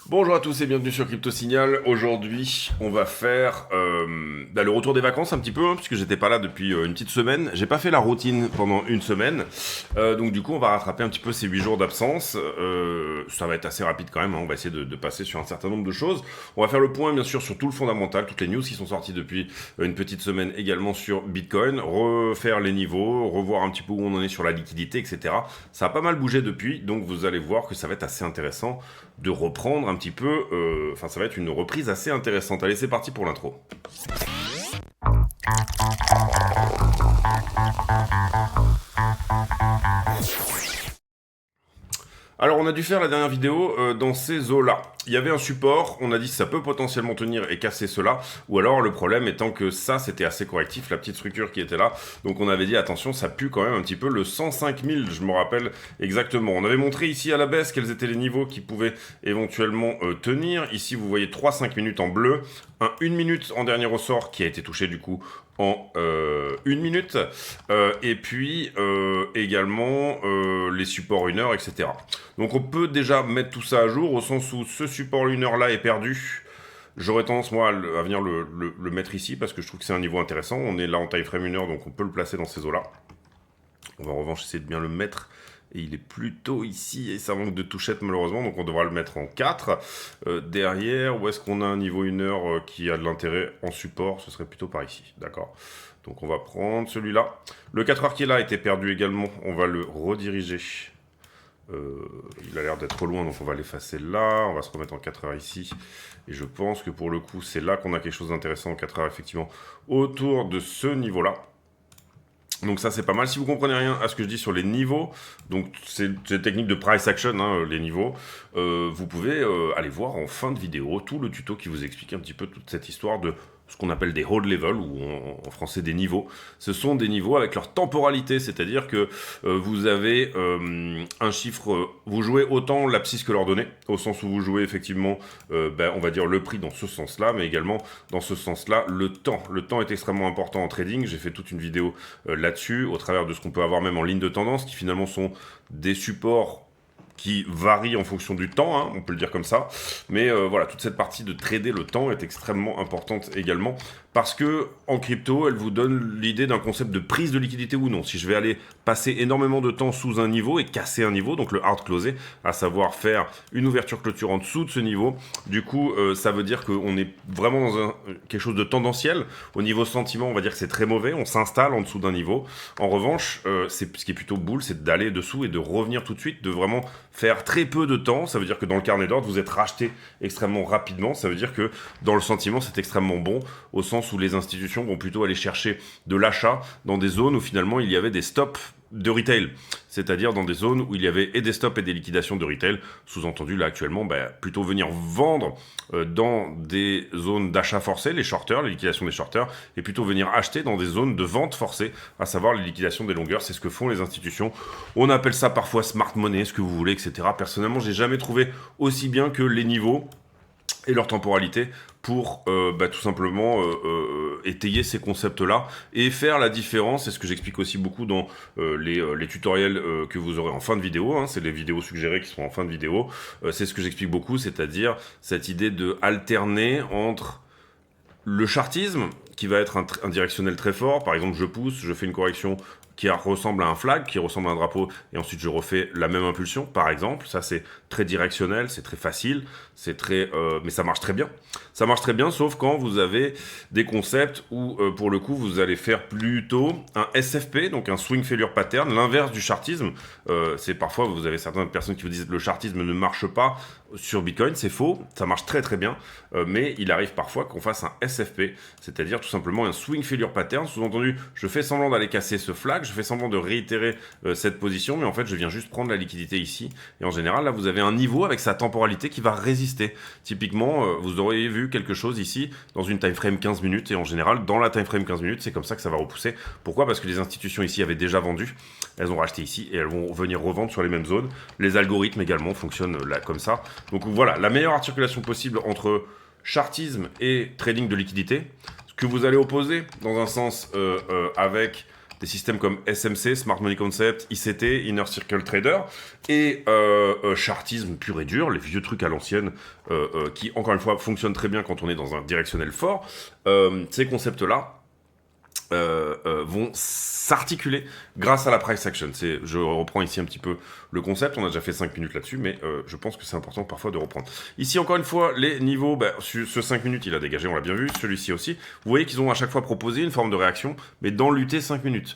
Bonjour à tous et bienvenue sur Crypto Signal. Aujourd'hui, on va faire le retour des vacances un petit peu, puisque j'étais pas là depuis une petite semaine. J'ai pas fait la routine pendant une semaine, donc du coup, on va rattraper un petit peu ces 8 jours d'absence. Ça va être assez rapide quand même. On va essayer de passer sur un certain nombre de choses. On va faire le point, bien sûr, sur tout le fondamental, toutes les news qui sont sorties depuis une petite semaine également sur Bitcoin, refaire les niveaux, revoir un petit peu où on en est sur la liquidité, etc. Ça a pas mal bougé depuis, donc vous allez voir que ça va être assez intéressant de reprendre un petit peu, ça va être une reprise assez intéressante. Allez, c'est parti pour l'intro. Alors, on a dû faire la dernière vidéo dans ces eaux-là. Il y avait un support, on a dit que ça peut potentiellement tenir et casser cela, ou alors le problème étant que ça, c'était assez correctif, la petite structure qui était là. Donc on avait dit, attention, ça pue quand même un petit peu le 105 000, je me rappelle exactement. On avait montré ici à la baisse quels étaient les niveaux qui pouvaient éventuellement tenir. Ici, vous voyez 3-5 minutes en bleu, un 1 minute en dernier ressort qui a été touché du coup en 1 minute, et puis également les supports 1 heure, etc. Donc on peut déjà mettre tout ça à jour au sens où ce support 1 heure là est perdu. J'aurais tendance moi à venir le mettre ici parce que je trouve que c'est un niveau intéressant. On est là en time frame 1 heure, donc on peut le placer dans ces eaux là. On va en revanche essayer de bien le mettre. Et il est plutôt ici, et ça manque de touchette malheureusement, donc on devra le mettre en 4. Derrière, où est-ce qu'on a un niveau 1 heure qui a de l'intérêt en support? Ce serait plutôt par ici, d'accord. Donc on va prendre celui-là. Le 4 heures qui est là était perdu également, on va le rediriger. Il a l'air d'être loin, donc on va l'effacer là. On va se remettre en 4 heures ici. Et je pense que pour le coup, c'est là qu'on a quelque chose d'intéressant en 4 heures, effectivement, autour de ce niveau-là. Donc ça c'est pas mal. Si vous comprenez rien à ce que je dis sur les niveaux, donc c'est une technique de price action, hein, les niveaux, vous pouvez aller voir en fin de vidéo tout le tuto qui vous explique un petit peu toute cette histoire de ce qu'on appelle des hold level, ou en français des niveaux. Ce sont des niveaux avec leur temporalité, c'est-à-dire que vous avez un chiffre, vous jouez autant l'abscisse que l'ordonnée, au sens où vous jouez effectivement, on va dire le prix dans ce sens-là, mais également dans ce sens-là, le temps. Le temps est extrêmement important en trading, j'ai fait toute une vidéo là-dessus, au travers de ce qu'on peut avoir même en ligne de tendance, qui finalement sont des supports qui varient en fonction du temps, hein, on peut le dire comme ça. Mais voilà, toute cette partie de trader le temps est extrêmement importante également, parce que en crypto, elle vous donne l'idée d'un concept de prise de liquidité ou non. Si je vais aller passer énormément de temps sous un niveau et casser un niveau, donc le hard closer, à savoir faire une ouverture clôture en dessous de ce niveau, du coup, ça veut dire qu'on est vraiment dans quelque chose de tendanciel. Au niveau sentiment, on va dire que c'est très mauvais, on s'installe en dessous d'un niveau. En revanche, ce qui est plutôt boule, c'est d'aller dessous et de revenir tout de suite, de vraiment faire très peu de temps. Ça veut dire que dans le carnet d'ordre, vous êtes racheté extrêmement rapidement. Ça veut dire que dans le sentiment, c'est extrêmement bon, au sens où les institutions vont plutôt aller chercher de l'achat dans des zones où finalement il y avait des stops de retail, c'est-à-dire dans des zones où il y avait et des stops et des liquidations de retail, sous-entendu là actuellement, plutôt venir vendre dans des zones d'achat forcé, les shorters, les liquidations des shorters, et plutôt venir acheter dans des zones de vente forcée, à savoir les liquidations des longueurs. C'est ce que font les institutions. On appelle ça parfois smart money, ce que vous voulez, etc. Personnellement, j'ai jamais trouvé aussi bien que les niveaux et leur temporalité pour tout simplement étayer ces concepts-là et faire la différence. C'est ce que j'explique aussi beaucoup dans les tutoriels que vous aurez en fin de vidéo, hein, c'est les vidéos suggérées qui sont en fin de vidéo. C'est ce que j'explique beaucoup, c'est-à-dire cette idée de alterner entre le chartisme, qui va être un directionnel très fort. Par exemple, je pousse, je fais une correction qui ressemble à un flag, qui ressemble à un drapeau, et ensuite je refais la même impulsion, par exemple. Ça, c'est très directionnel, c'est très facile, mais ça marche très bien. Ça marche très bien, sauf quand vous avez des concepts où, pour le coup, vous allez faire plutôt un SFP, donc un swing failure pattern, l'inverse du chartisme. C'est parfois, vous avez certaines personnes qui vous disent que le chartisme ne marche pas sur Bitcoin, c'est faux, ça marche très très bien, mais il arrive parfois qu'on fasse un SFP, c'est-à-dire tout simplement un swing failure pattern. Sous-entendu, je fais semblant d'aller casser ce flag, je fais semblant de réitérer cette position, mais en fait je viens juste prendre la liquidité ici, et en général là vous avez un niveau avec sa temporalité qui va résister. Typiquement, vous auriez vu quelque chose ici dans une time frame 15 minutes, et en général dans la time frame 15 minutes c'est comme ça que ça va repousser. Pourquoi? Parce que les institutions ici avaient déjà vendu, elles ont racheté ici, et elles vont venir revendre sur les mêmes zones. Les algorithmes également fonctionnent là comme ça. Donc voilà, la meilleure articulation possible entre chartisme et trading de liquidité, ce que vous allez opposer dans un sens avec des systèmes comme SMC, Smart Money Concept, ICT, Inner Circle Trader, et chartisme pur et dur, les vieux trucs à l'ancienne, qui, encore une fois, fonctionnent très bien quand on est dans un directionnel fort. Ces concepts-là, vont s'articuler grâce à la price action. Je reprends ici un petit peu le concept, on a déjà fait 5 minutes là-dessus, mais je pense que c'est important parfois de reprendre. Ici, encore une fois, les niveaux, ce 5 minutes, il a dégagé, on l'a bien vu, celui-ci aussi. Vous voyez qu'ils ont à chaque fois proposé une forme de réaction, mais dans l'UT 5 minutes.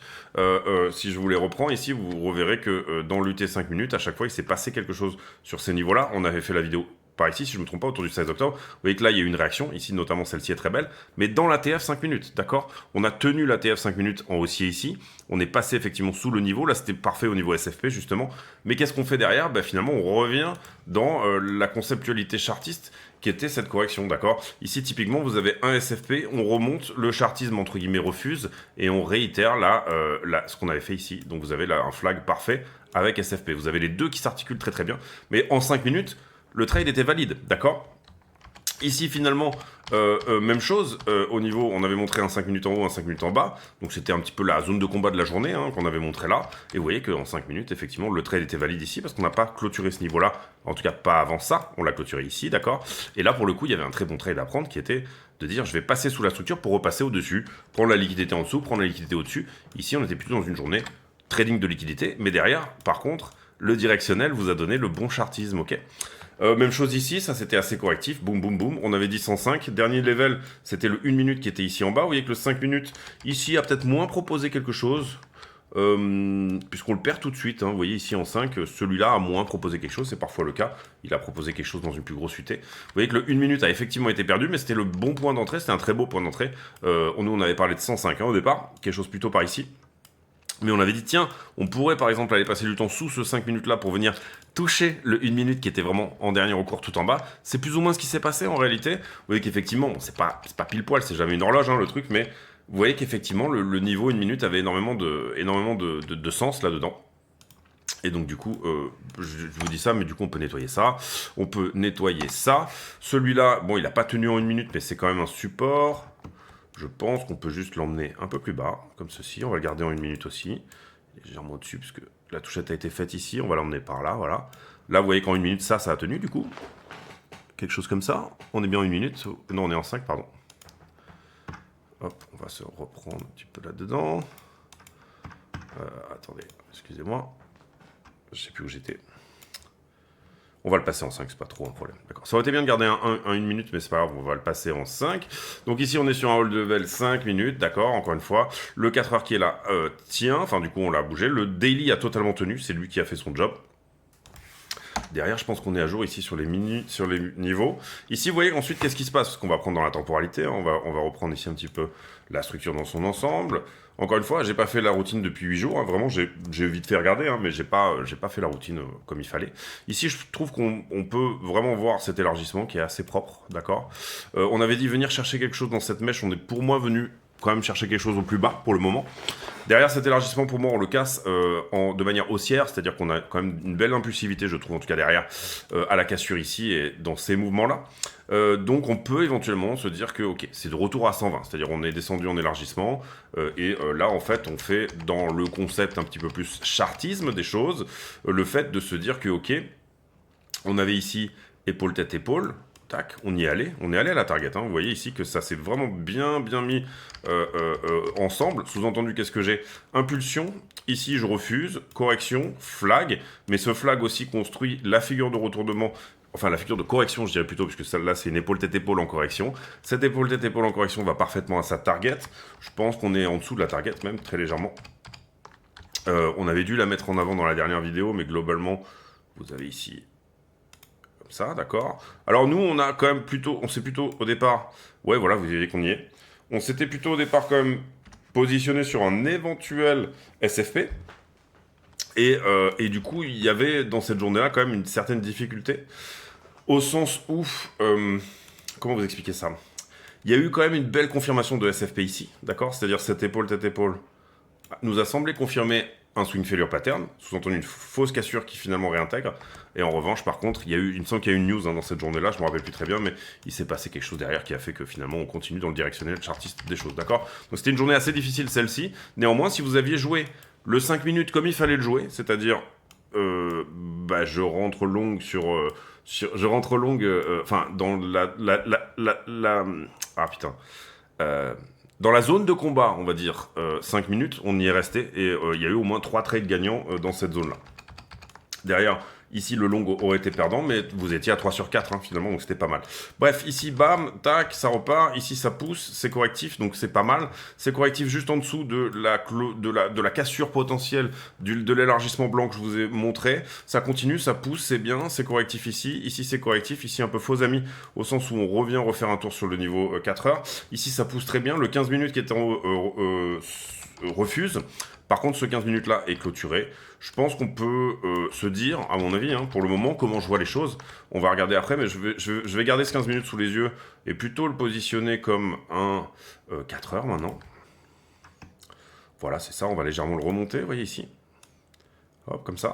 Si je vous les reprends ici, vous reverrez que dans l'UT 5 minutes, à chaque fois, il s'est passé quelque chose sur ces niveaux-là. On avait fait la vidéo par ici, si je ne me trompe pas, autour du 16 octobre. Vous voyez que là, il y a eu une réaction. Ici, notamment, celle-ci est très belle. Mais dans l'ATF 5 minutes, d'accord? On a tenu l'ATF 5 minutes en haussier ici. On est passé effectivement sous le niveau. Là, c'était parfait au niveau SFP, justement. Mais qu'est-ce qu'on fait derrière? Finalement, on revient dans la conceptualité chartiste qui était cette correction, d'accord? Ici, typiquement, vous avez un SFP, on remonte, le chartisme, entre guillemets, refuse, et on réitère là, ce qu'on avait fait ici. Donc, vous avez là un flag parfait avec SFP. Vous avez les deux qui s'articulent très très bien. Mais en 5 minutes, le trade était valide, d'accord? Ici, finalement, même chose, au niveau, on avait montré un 5 minutes en haut, un 5 minutes en bas, donc c'était un petit peu la zone de combat de la journée qu'on avait montré là, et vous voyez qu'en 5 minutes, effectivement, le trade était valide ici, parce qu'on n'a pas clôturé ce niveau-là, en tout cas pas avant ça, on l'a clôturé ici, d'accord? Et là, pour le coup, il y avait un très bon trade à prendre, qui était de dire, je vais passer sous la structure pour repasser au-dessus, prendre la liquidité en dessous, prendre la liquidité au-dessus. Ici, on était plutôt dans une journée trading de liquidité, mais derrière, par contre, le directionnel vous a donné le bon chartisme, ok? Même chose ici, ça c'était assez correctif, boum boum boum, on avait dit 105, dernier level c'était le 1 minute qui était ici en bas, vous voyez que le 5 minutes ici a peut-être moins proposé quelque chose, puisqu'on le perd tout de suite, vous voyez ici en 5, celui-là a moins proposé quelque chose, c'est parfois le cas, il a proposé quelque chose dans une plus grosse UT. Vous voyez que le 1 minute a effectivement été perdu, mais c'était le bon point d'entrée, c'était un très beau point d'entrée, nous on avait parlé de 105 au départ, quelque chose plutôt par ici. Mais on avait dit, tiens, on pourrait par exemple aller passer du temps sous ce 5 minutes là pour venir toucher le 1 minute qui était vraiment en dernier recours tout en bas. C'est plus ou moins ce qui s'est passé en réalité. Vous voyez qu'effectivement, bon, c'est pas pile poil, c'est jamais une horloge le truc, mais vous voyez qu'effectivement le niveau 1 minute avait énormément de sens là-dedans. Et donc du coup, je vous dis ça, mais du coup on peut nettoyer ça. On peut nettoyer ça. Celui-là, bon il n'a pas tenu en 1 minute, mais c'est quand même un support. Je pense qu'on peut juste l'emmener un peu plus bas, comme ceci. On va le garder en 1 minute aussi. Légèrement au-dessus, puisque la touchette a été faite ici. On va l'emmener par là, voilà. Là, vous voyez qu'en 1 minute, ça a tenu, du coup. Quelque chose comme ça. On est bien en 1 minute. Non, on est en 5, pardon. Hop, on va se reprendre un petit peu là-dedans. Attendez, excusez-moi. Je sais plus où j'étais. On va le passer en 5, c'est pas trop un problème. D'accord. Ça aurait été bien de garder un 1 minute, mais c'est pas grave, on va le passer en 5. Donc ici, on est sur un hold level 5 minutes, d'accord, encore une fois. Le 4 heures qui est là tient, enfin du coup, on l'a bougé. Le daily a totalement tenu, c'est lui qui a fait son job. Derrière, je pense qu'on est à jour ici sur les niveaux. Ici, vous voyez ensuite, qu'est-ce qui se passe? Parce qu'on va prendre dans la temporalité, on va reprendre ici un petit peu la structure dans son ensemble. Encore une fois, j'ai pas fait la routine depuis 8 jours, vraiment, j'ai vite fait regarder, mais j'ai pas fait la routine comme il fallait. Ici, je trouve qu'on peut vraiment voir cet élargissement qui est assez propre, d'accord? On avait dit venir chercher quelque chose dans cette mèche, on est pour moi venu quand même chercher quelque chose au plus bas pour le moment. Derrière cet élargissement, pour moi, on le casse de manière haussière, c'est-à-dire qu'on a quand même une belle impulsivité, je trouve, en tout cas derrière, à la cassure ici et dans ces mouvements-là. Donc on peut éventuellement se dire que, ok, c'est de retour à 120, c'est-à-dire on est descendu en élargissement, et là, en fait, on fait dans le concept un petit peu plus chartisme des choses, le fait de se dire que, ok, on avait ici épaule, tête, épaule, tac, on y est allé à la target, vous voyez ici que ça s'est vraiment bien mis ensemble, sous-entendu qu'est-ce que j'ai? Impulsion, ici je refuse, correction, flag, mais ce flag aussi construit la figure de retournement, enfin la figure de correction je dirais plutôt, puisque celle-là c'est une épaule tête épaule en correction. Cette épaule tête épaule en correction va parfaitement à sa target. Je pense qu'on est en dessous de la target même, très légèrement. On avait dû la mettre en avant dans la dernière vidéo, mais globalement, vous avez ici comme ça, d'accord. Alors nous, on a quand même plutôt, on s'est plutôt au départ, ouais voilà, vous voyez qu'on y est. On s'était plutôt au départ quand même positionné sur un éventuel SFP. Et du coup, il y avait dans cette journée-là quand même une certaine difficulté. Au sens où, comment vous expliquer ça? Il y a eu quand même une belle confirmation de SFP ici, d'accord? C'est-à-dire cette épaule, tête épaule, nous a semblé confirmer un swing failure pattern, sous-entendu une fausse cassure qui finalement réintègre. Et en revanche, par contre, il me semble qu'il y a eu une news dans cette journée-là, je me rappelle plus très bien, mais il s'est passé quelque chose derrière qui a fait que finalement on continue dans le directionnel chartiste des choses, d'accord? Donc c'était une journée assez difficile celle-ci. Néanmoins, si vous aviez joué le 5 minutes comme il fallait le jouer, c'est-à-dire je rentre longue je rentre longue, enfin dans ah putain. Dans la zone de combat, on va dire 5 minutes, on y est resté et il y a eu au moins 3 trades gagnants dans cette zone-là. Derrière, ici le long aurait été perdant, mais vous étiez à 3 sur 4 finalement, donc c'était pas mal. Bref, ici, bam, tac, ça repart, ici ça pousse, c'est correctif, donc c'est pas mal. C'est correctif juste en dessous de la cassure potentielle de l'élargissement blanc que je vous ai montré. Ça continue, ça pousse, c'est bien, c'est correctif ici c'est correctif, ici un peu faux ami, au sens où on revient refaire un tour sur le niveau 4 heures. Ici ça pousse très bien, le 15 minutes qui était en refuse. Par contre, ce 15 minutes-là est clôturé. Je pense qu'on peut se dire, à mon avis, pour le moment, comment je vois les choses. On va regarder après, mais je vais garder ce 15 minutes sous les yeux et plutôt le positionner comme un 4 heures maintenant. Voilà, c'est ça, on va légèrement le remonter, vous voyez ici. Hop, comme ça.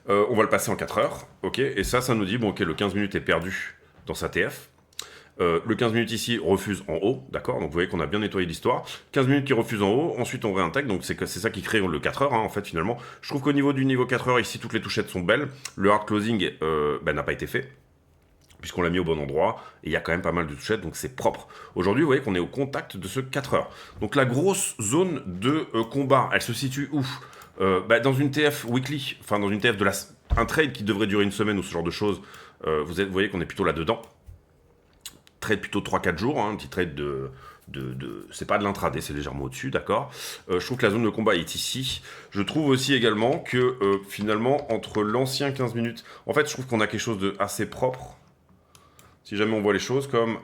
On va le passer en 4 heures, ok. Et ça nous dit, bon, ok, le 15 minutes est perdu dans sa TF. Le 15 minutes ici refuse en haut, d'accord? Donc vous voyez qu'on a bien nettoyé l'histoire. 15 minutes qui refuse en haut, ensuite on réintègre, donc c'est ça qui crée le 4 heures, en fait, finalement. Je trouve qu'au niveau du niveau 4 heures, ici, toutes les touchettes sont belles. Le hard closing n'a pas été fait, puisqu'on l'a mis au bon endroit, et il y a quand même pas mal de touchettes, donc c'est propre. Aujourd'hui, vous voyez qu'on est au contact de ce 4 heures. Donc la grosse zone de combat, elle se situe où? Dans une TF weekly, enfin dans une TF un trade qui devrait durer une semaine ou ce genre de choses, vous voyez qu'on est plutôt là-dedans. Trade plutôt 3-4 jours, un petit trade c'est pas de l'intraday, c'est légèrement au-dessus, d'accord. Je trouve que la zone de combat est ici. Je trouve aussi également que finalement, entre l'ancien 15 minutes, en fait, je trouve qu'on a quelque chose de assez propre. Si jamais on voit les choses comme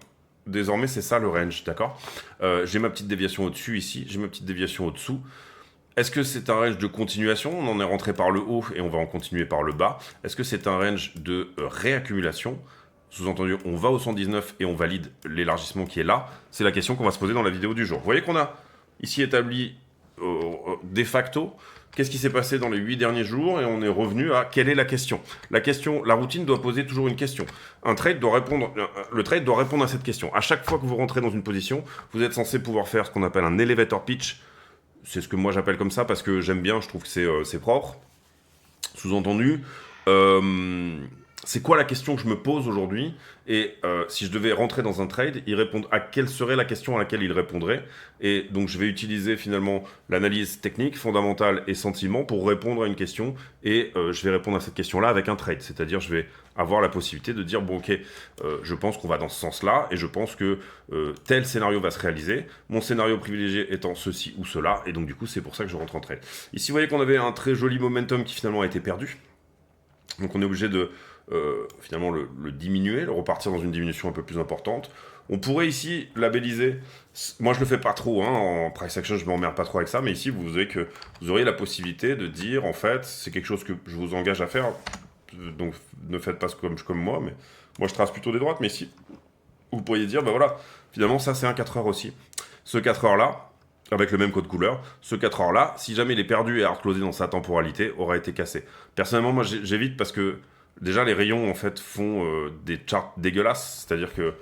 désormais, c'est ça le range, d'accord. J'ai ma petite déviation au-dessus ici, j'ai ma petite déviation au-dessous. Est-ce que c'est un range de continuation? On en est rentré par le haut et on va en continuer par le bas. Est-ce que c'est un range de réaccumulation? Sous-entendu, on va au 119 et on valide l'élargissement qui est là. C'est la question qu'on va se poser dans la vidéo du jour. Vous voyez qu'on a ici établi de facto qu'est-ce qui s'est passé dans les 8 derniers jours et on est revenu à quelle est la question. La routine doit poser toujours une question. Le trade doit répondre à cette question. À chaque fois que vous rentrez dans une position, vous êtes censé pouvoir faire ce qu'on appelle un elevator pitch. C'est ce que moi j'appelle comme ça parce que j'aime bien, je trouve que c'est propre. Sous-entendu, c'est quoi la question que je me pose aujourd'hui? Et si je devais rentrer dans un trade, quelle serait la question à laquelle il répondrait? Et donc je vais utiliser finalement l'analyse technique, fondamentale et sentiment pour répondre à une question. Et je vais répondre à cette question-là avec un trade. C'est-à-dire je vais avoir la possibilité de dire, bon ok, je pense qu'on va dans ce sens-là et je pense que tel scénario va se réaliser. Mon scénario privilégié étant ceci ou cela. Et donc du coup, c'est pour ça que je rentre en trade. Ici, vous voyez qu'on avait un très joli momentum qui finalement a été perdu. Donc on est obligé de finalement le diminuer, le repartir dans une diminution un peu plus importante. On pourrait ici labelliser, moi je le fais pas trop, en price action je m'emmerde pas trop avec ça, mais ici vous savez que vous auriez la possibilité de dire en fait c'est quelque chose que je vous engage à faire, donc ne faites pas comme moi, mais moi je trace plutôt des droites, mais ici vous pourriez dire voilà, finalement ça c'est un 4 heures aussi. Ce 4 heures là, avec le même code couleur, ce 4 heures là, si jamais il est perdu et hard closé dans sa temporalité, aura été cassé. Personnellement moi j'évite parce que déjà, les rayons, en fait, font des charts dégueulasses. C'est-à-dire que...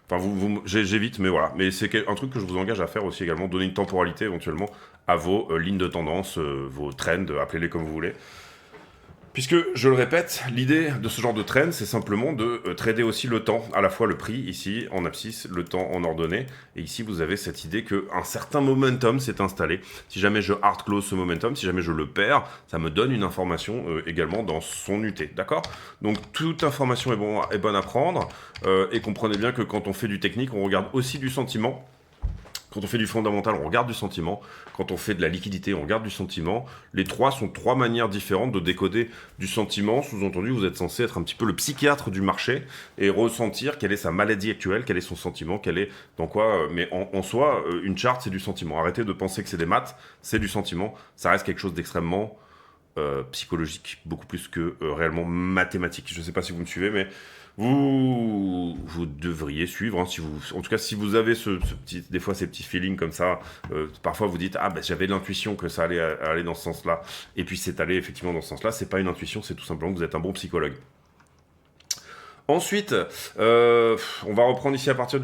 Enfin, j'évite, mais voilà. Mais c'est un truc que je vous engage à faire aussi également. Donner une temporalité, éventuellement, à vos lignes de tendance, vos trends, appelez-les comme vous voulez. Puisque, je le répète, l'idée de ce genre de trend, c'est simplement de trader aussi le temps, à la fois le prix, ici, en abscisse, le temps en ordonnée, et ici, vous avez cette idée qu'un certain momentum s'est installé. Si jamais je hard close ce momentum, si jamais je le perds, ça me donne une information également dans son UT, d'accord? Donc, toute information est bonne à prendre, et comprenez bien que quand on fait du technique, on regarde aussi du sentiment. Quand on fait du fondamental, on regarde du sentiment. Quand on fait de la liquidité, on regarde du sentiment. Les trois sont 3 manières différentes de décoder du sentiment. Sous-entendu, vous êtes censé être un petit peu le psychiatre du marché et ressentir quelle est sa maladie actuelle, quel est son sentiment, quel est dans quoi. Mais en soi, une charte, c'est du sentiment. Arrêtez de penser que c'est des maths, c'est du sentiment. Ça reste quelque chose d'extrêmement psychologique, beaucoup plus que réellement mathématique. Je ne sais pas si vous me suivez, mais vous devriez suivre, hein, si vous, en tout cas si vous avez ce petit, des fois ces petits feelings comme ça, parfois vous dites ah ben j'avais l'intuition que ça allait aller dans ce sens-là, et puis c'est allé effectivement dans ce sens-là, c'est pas une intuition, c'est tout simplement que vous êtes un bon psychologue. Ensuite, on va reprendre ici à partir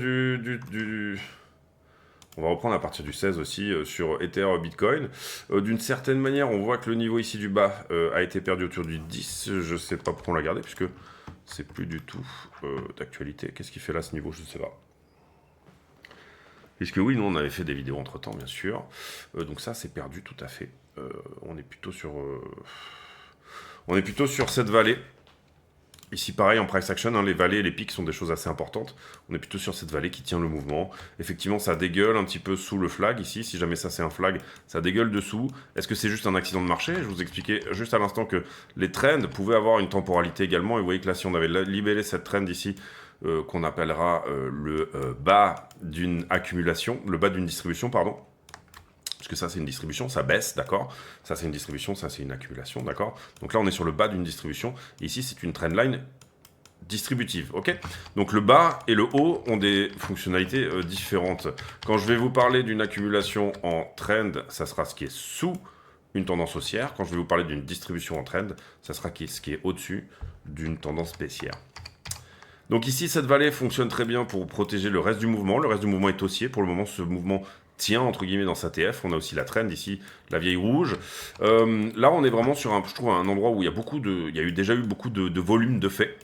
on va reprendre à partir du 16 aussi sur Ether Bitcoin. D'une certaine manière, on voit que le niveau ici du bas a été perdu autour du 10. Je sais pas pourquoi on l'a gardé, puisque c'est plus du tout d'actualité. Qu'est-ce qu'il fait là, ce niveau? Je ne sais pas. Puisque oui, nous, on avait fait des vidéos entre-temps, bien sûr. Donc ça, c'est perdu tout à fait. On est plutôt sur cette vallée. Ici, pareil, en price action, hein, les vallées et les pics sont des choses assez importantes. On est plutôt sur cette vallée qui tient le mouvement. Effectivement, ça dégueule un petit peu sous le flag ici. Si jamais ça, c'est un flag, ça dégueule dessous. Est-ce que c'est juste un accident de marché? Je vous expliquais juste à l'instant que les trends pouvaient avoir une temporalité également. Et vous voyez que là, si on avait libellé cette trend ici, qu'on appellera le bas d'une accumulation, le bas d'une distribution, pardon. Parce que ça, c'est une distribution, ça baisse, d'accord? Ça, c'est une distribution, ça, c'est une accumulation, d'accord? Donc là, on est sur le bas d'une distribution. Et ici, c'est une trendline distributive, ok? Donc le bas et le haut ont des fonctionnalités différentes. Quand je vais vous parler d'une accumulation en trend, ça sera ce qui est sous une tendance haussière. Quand je vais vous parler d'une distribution en trend, ça sera ce qui est au-dessus d'une tendance baissière. Donc ici, cette vallée fonctionne très bien pour protéger le reste du mouvement. Le reste du mouvement est haussier. Pour le moment, ce mouvement tient, entre guillemets, dans sa TF. On a aussi la trend ici, la vieille rouge. Là, on est vraiment sur, je trouve, un endroit où il y a déjà eu beaucoup de volume de fait.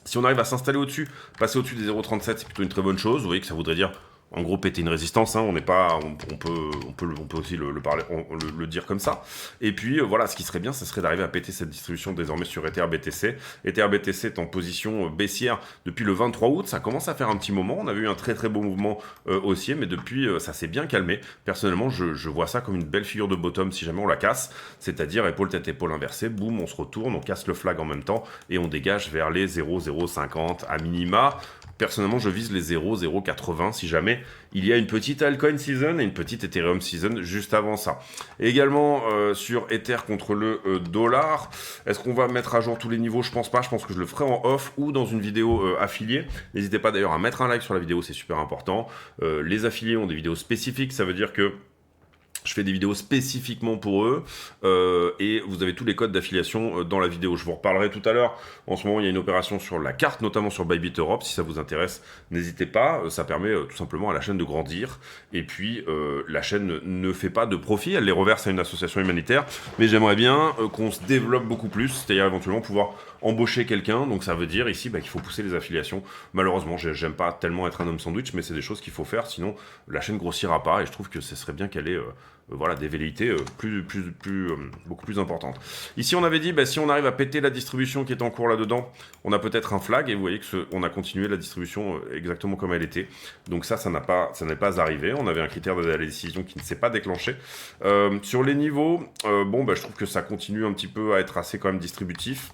Si on arrive à s'installer au-dessus, passer au-dessus des 0,37, c'est plutôt une très bonne chose. Vous voyez que ça voudrait dire... En gros, péter une résistance, hein, on peut aussi le dire comme ça. Et puis, voilà, ce qui serait bien, ce serait d'arriver à péter cette distribution désormais sur Ether BTC. Ether BTC est en position baissière depuis le 23 août. Ça commence à faire un petit moment. On avait eu un très très beau mouvement haussier, mais depuis, ça s'est bien calmé. Personnellement, je vois ça comme une belle figure de bottom si jamais on la casse. C'est-à-dire épaule tête épaule inversée, boum, on se retourne, on casse le flag en même temps et on dégage vers les 0,050 à minima. Personnellement, je vise les 0,080 si jamais il y a une petite altcoin season et une petite Ethereum season juste avant ça. Et également sur Ether contre le dollar, est-ce qu'on va mettre à jour tous les niveaux? Je pense pas, je pense que je le ferai en off ou dans une vidéo affiliée. N'hésitez pas d'ailleurs à mettre un like sur la vidéo, c'est super important. Les affiliés ont des vidéos spécifiques, ça veut dire que je fais des vidéos spécifiquement pour eux et vous avez tous les codes d'affiliation dans la vidéo. Je vous reparlerai tout à l'heure. En ce moment, il y a une opération sur la carte, notamment sur Bybit Europe. Si ça vous intéresse, n'hésitez pas. Ça permet tout simplement à la chaîne de grandir. Et puis, la chaîne ne fait pas de profit. Elle les reverse à une association humanitaire. Mais j'aimerais bien qu'on se développe beaucoup plus, c'est-à-dire éventuellement pouvoir embaucher quelqu'un. Donc ça veut dire ici qu'il faut pousser les affiliations. Malheureusement, j'aime pas tellement être un homme sandwich, mais c'est des choses qu'il faut faire. Sinon, la chaîne grossira pas. Et je trouve que ce serait bien qu'elle ait... voilà, des velléités beaucoup plus importantes. Ici, on avait dit, si on arrive à péter la distribution qui est en cours là-dedans, on a peut-être un flag, et vous voyez que on a continué la distribution exactement comme elle était. Donc ça n'est pas arrivé. On avait un critère de la décision qui ne s'est pas déclenché. Sur les niveaux, je trouve que ça continue un petit peu à être assez quand même distributif.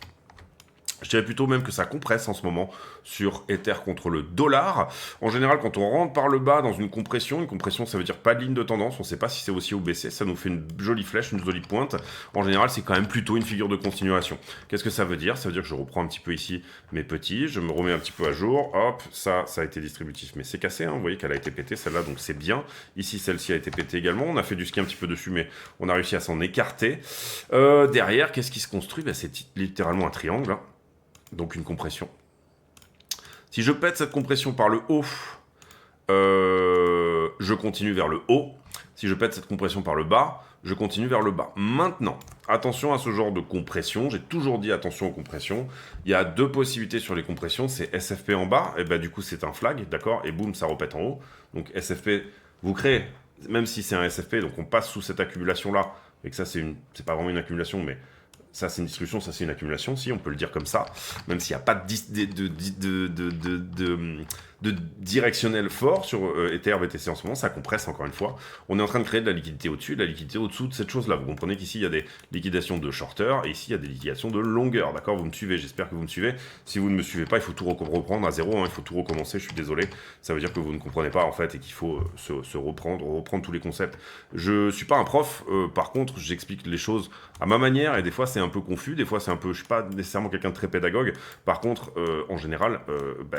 Je dirais plutôt même que ça compresse en ce moment sur Ether contre le dollar. En général, quand on rentre par le bas dans une compression ça veut dire pas de ligne de tendance, on ne sait pas si c'est haussier ou baissier, ça nous fait une jolie flèche, une jolie pointe. En général, c'est quand même plutôt une figure de continuation. Qu'est-ce que ça veut dire? Ça veut dire que je reprends un petit peu ici mes petits, je me remets un petit peu à jour, hop, ça a été distributif, mais c'est cassé, hein, vous voyez qu'elle a été pétée, celle-là, donc c'est bien. Ici, celle-ci a été pétée également, on a fait du ski un petit peu dessus, mais on a réussi à s'en écarter. Derrière, qu'est-ce qui se construit? C'est littéralement un triangle, hein. Donc une compression. Si je pète cette compression par le haut, je continue vers le haut. Si je pète cette compression par le bas, je continue vers le bas. Maintenant, attention à ce genre de compression. J'ai toujours dit attention aux compressions. Il y a deux possibilités sur les compressions. C'est SFP en bas, et du coup c'est un flag, d'accord? Et boum, ça repète en haut. Donc SFP, vous créez, même si c'est un SFP, donc on passe sous cette accumulation-là, et que ça c'est pas vraiment une accumulation, mais... ça, c'est une distribution, ça, c'est une accumulation, si, on peut le dire comme ça. Même s'il n'y a pas de directionnel fort sur Ether BTC en ce moment, ça compresse encore une fois. On est en train de créer de la liquidité au-dessus, de la liquidité au-dessous de cette chose-là. Vous comprenez qu'ici, il y a des liquidations de shorter, et ici, il y a des liquidations de longueur, d'accord? Vous me suivez, j'espère que vous me suivez. Si vous ne me suivez pas, il faut tout reprendre à zéro, hein, il faut tout recommencer, je suis désolé. Ça veut dire que vous ne comprenez pas, en fait, et qu'il faut se reprendre tous les concepts. Je suis pas un prof, par contre, j'explique les choses à ma manière, et des fois, c'est un peu confus, des fois, c'est un peu... Je suis pas nécessairement quelqu'un de très pédagogue. Par contre, en général,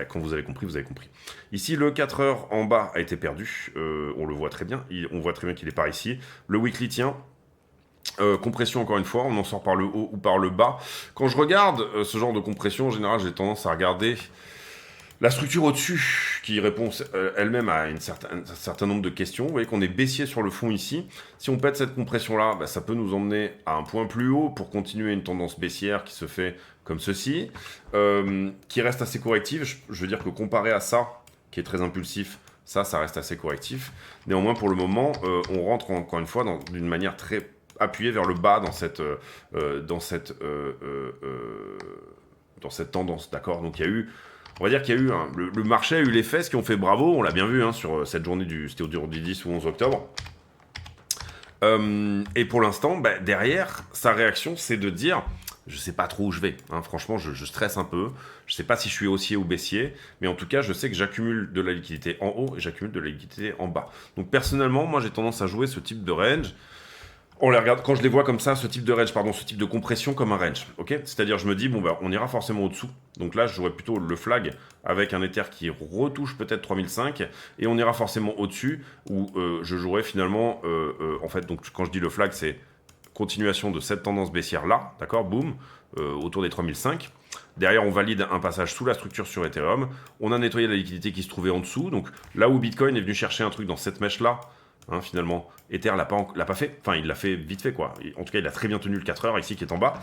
quand vous avez compris, vous avez compris. Ici, le 4 heures en bas a été perdu, on le voit très bien, on voit très bien qu'il est par ici. Le weekly tient, compression encore une fois, on en sort par le haut ou par le bas. Quand je regarde ce genre de compression, en général, j'ai tendance à regarder la structure au-dessus, qui répond elle-même à un certain nombre de questions. Vous voyez qu'on est baissier sur le fond ici. Si on pète cette compression-là, ça peut nous emmener à un point plus haut pour continuer une tendance baissière qui se fait comme ceci, qui reste assez corrective. Je veux dire que comparé à ça, qui est très impulsif, ça reste assez correctif. Néanmoins, pour le moment, on rentre encore une fois d'une manière très appuyée vers le bas dans cette tendance, d'accord? Donc il y a eu... On va dire qu'il y a eu, le marché a eu les fesses qui ont fait bravo, on l'a bien vu sur cette journée c'était du 10 ou 11 octobre. Et pour l'instant, derrière, sa réaction, c'est de dire, je sais pas trop où je vais, hein, franchement, je stresse un peu, je sais pas si je suis haussier ou baissier, mais en tout cas, je sais que j'accumule de la liquidité en haut et j'accumule de la liquidité en bas. Donc personnellement, moi j'ai tendance à jouer ce type de range. On les regarde, quand je les vois comme ça, ce type de compression comme un range, ok? C'est-à-dire, je me dis, on ira forcément au-dessous. Donc là, je jouerais plutôt le flag avec un Ether qui retouche peut-être 3005, et on ira forcément au-dessus, où je jouerais finalement, en fait, donc quand je dis le flag, c'est continuation de cette tendance baissière-là, d'accord? Boum, autour des 3005. Derrière, on valide un passage sous la structure sur Ethereum. On a nettoyé la liquidité qui se trouvait en dessous. Donc là où Bitcoin est venu chercher un truc dans cette mèche-là, hein, finalement, Ether l'a pas fait. Enfin, il l'a fait vite fait, quoi. En tout cas, il a très bien tenu le 4 heures, ici, qui est en bas.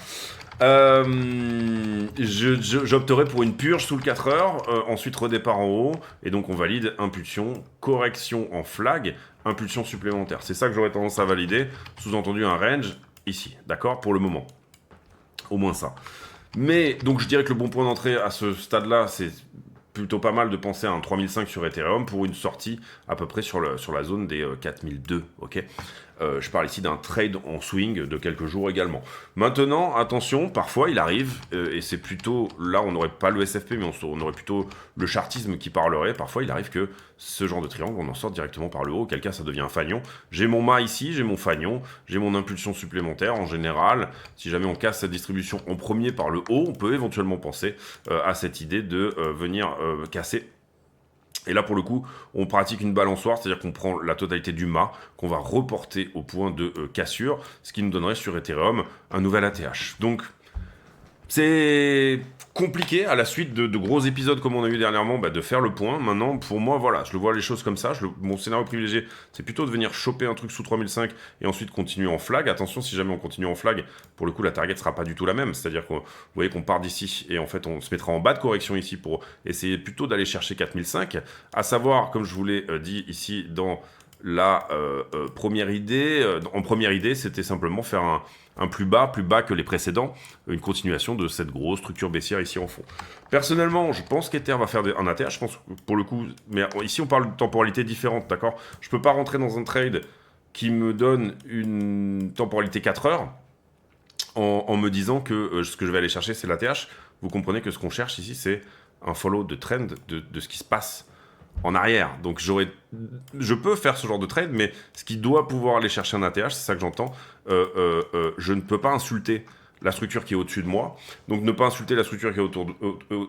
J'opterai pour une purge sous le 4 heures, ensuite redépart en haut, et donc on valide impulsion, correction en flag, impulsion supplémentaire. C'est ça que j'aurais tendance à valider, sous-entendu un range, ici, d'accord, pour le moment. Au moins ça. Mais, donc je dirais que le bon point d'entrée à ce stade-là, c'est plutôt pas mal de penser à un 3005 sur Ethereum pour une sortie à peu près sur la zone des 4002, ok? Je parle ici d'un trade en swing de quelques jours également. Maintenant, attention, parfois il arrive, et c'est plutôt, là on n'aurait pas le SFP, mais on aurait plutôt le chartisme qui parlerait, parfois il arrive que ce genre de triangle, on en sorte directement par le haut, auquel cas ça devient un fanion. J'ai mon mât ici, j'ai mon fanion, j'ai mon impulsion supplémentaire en général. Si jamais on casse cette distribution en premier par le haut, on peut éventuellement penser à cette idée de venir casser. Et là, pour le coup, on pratique une balançoire, c'est-à-dire qu'on prend la totalité du mât, qu'on va reporter au point de cassure, ce qui nous donnerait sur Ethereum un nouvel ATH. Donc, c'est compliqué à la suite de gros épisodes comme on a eu dernièrement de faire le point. Maintenant, pour moi, voilà, je le vois les choses comme ça. Mon scénario privilégié, c'est plutôt de venir choper un truc sous 3005 et ensuite continuer en flag. Attention, si jamais on continue en flag, pour le coup, la target sera pas du tout la même. C'est-à-dire que vous voyez qu'on part d'ici et en fait, on se mettra en bas de correction ici pour essayer plutôt d'aller chercher 4005. À savoir, comme je vous l'ai dit ici dans la première idée, c'était simplement faire un plus bas que les précédents, une continuation de cette grosse structure baissière ici en fond. Personnellement, je pense qu'Ether va faire un ATH, je pense pour le coup, mais ici on parle de temporalité différente, d'accord? Je peux pas rentrer dans un trade qui me donne une temporalité 4 heures en me disant que ce que je vais aller chercher c'est l'ATH. Vous comprenez que ce qu'on cherche ici c'est un follow de trend de ce qui se passe en arrière. Donc je peux faire ce genre de trade, mais ce qui doit pouvoir aller chercher un ATH, c'est ça que j'entends, je ne peux pas insulter la structure qui est au-dessus de moi. Donc ne pas insulter la structure qui est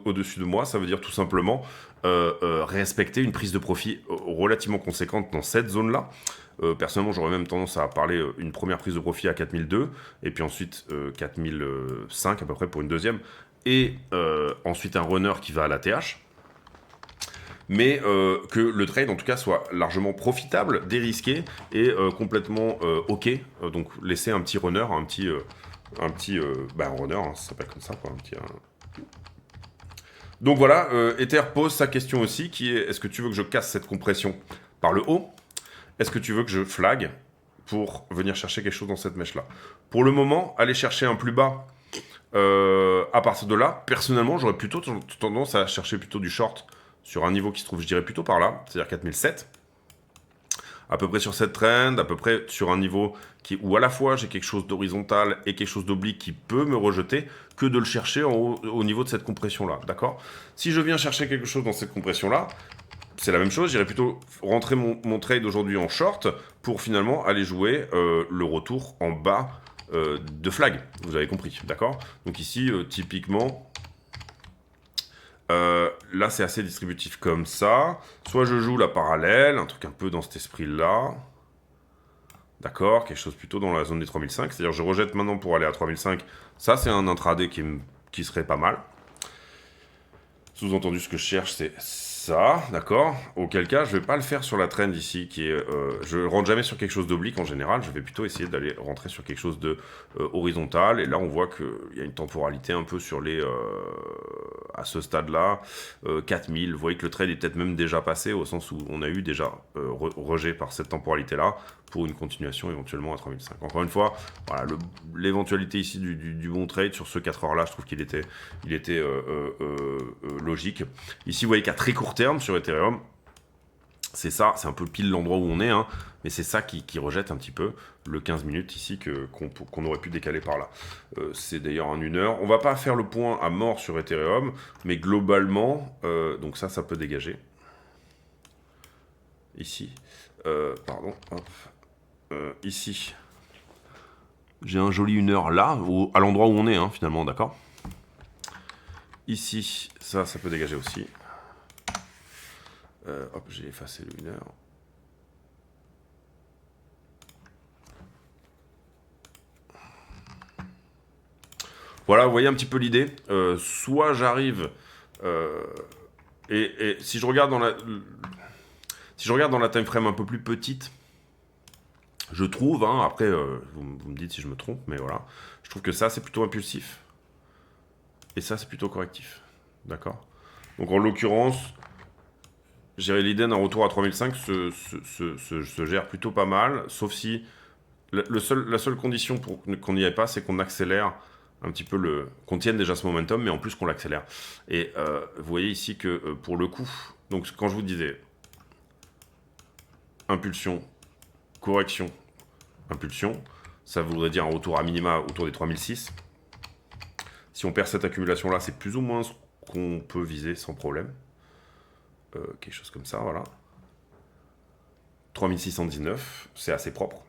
au-dessus de moi, ça veut dire tout simplement respecter une prise de profit relativement conséquente dans cette zone-là. Personnellement, j'aurais même tendance à parler une première prise de profit à 4002, et puis ensuite 4005 à peu près pour une deuxième, et ensuite un runner qui va à l'ATH. Mais que le trade en tout cas soit largement profitable, dérisqué et complètement ok. Donc laisser un petit runner, un runner, hein, ça s'appelle comme ça, quoi, Donc voilà, Ether pose sa question aussi, qui est: est-ce que tu veux que je casse cette compression par le haut? Est-ce que tu veux que je flag pour venir chercher quelque chose dans cette mèche-là? Pour le moment, aller chercher un plus bas à partir de là, personnellement, j'aurais plutôt tendance à chercher plutôt du short sur un niveau qui se trouve, je dirais, plutôt par là, c'est-à-dire 4007. À peu près sur cette trend, à peu près sur un niveau où à la fois j'ai quelque chose d'horizontal et quelque chose d'oblique qui peut me rejeter, que de le chercher au niveau de cette compression-là, d'accord? Si je viens chercher quelque chose dans cette compression-là, c'est la même chose, j'irais plutôt rentrer mon trade aujourd'hui en short pour finalement aller jouer le retour en bas de flag, vous avez compris, d'accord? Donc ici, typiquement, là c'est assez distributif comme ça, soit je joue la parallèle, un truc un peu dans cet esprit-là, d'accord, quelque chose plutôt dans la zone des 3005, c'est-à-dire je rejette maintenant pour aller à 3005, ça c'est un intraday qui serait pas mal. Sous-entendu, ce que je cherche, c'est ça, d'accord? Auquel cas, je vais pas le faire sur la trend ici, qui est... je rentre jamais sur quelque chose d'oblique en général, je vais plutôt essayer d'aller rentrer sur quelque chose de horizontal, et là on voit qu'il y a une temporalité un peu sur les... à ce stade-là, 4000, vous voyez que le trade est peut-être même déjà passé, au sens où on a eu déjà rejet par cette temporalité-là, pour une continuation éventuellement à 3005. Encore une fois, voilà, l'éventualité ici du bon trade sur ce 4 heures là, je trouve qu'il était, logique. Ici, vous voyez qu'à très court terme sur Ethereum, c'est ça, c'est un peu pile l'endroit où on est, hein, mais c'est ça qui rejette un petit peu le 15 minutes ici qu'on aurait pu décaler par là. C'est d'ailleurs en 1 heure. On va pas faire le point à mort sur Ethereum, mais globalement, donc ça peut dégager. Ici, pardon, hop. Ici, j'ai un joli 1 heure là, à l'endroit où on est, hein, finalement, d'accord? Ici, ça peut dégager aussi. Hop, j'ai effacé le 1 heure. Voilà, vous voyez un petit peu l'idée. Soit j'arrive... et si je regarde dans la time frame un peu plus petite, je trouve, hein, après, vous me dites si je me trompe, mais voilà, je trouve que ça, c'est plutôt impulsif. Et ça, c'est plutôt correctif. D'accord? Donc, en l'occurrence, gérer l'idée d'un retour à 3005 se gère plutôt pas mal, sauf si la seule condition pour qu'on n'y aille pas, c'est qu'on accélère un petit peu qu'on tienne déjà ce momentum, mais en plus qu'on l'accélère. Et vous voyez ici que pour le coup, donc quand je vous disais impulsion, correction, impulsion, ça voudrait dire un retour à minima autour des 3006. Si on perd cette accumulation-là, c'est plus ou moins ce qu'on peut viser sans problème. Quelque chose comme ça, voilà. 3619, c'est assez propre.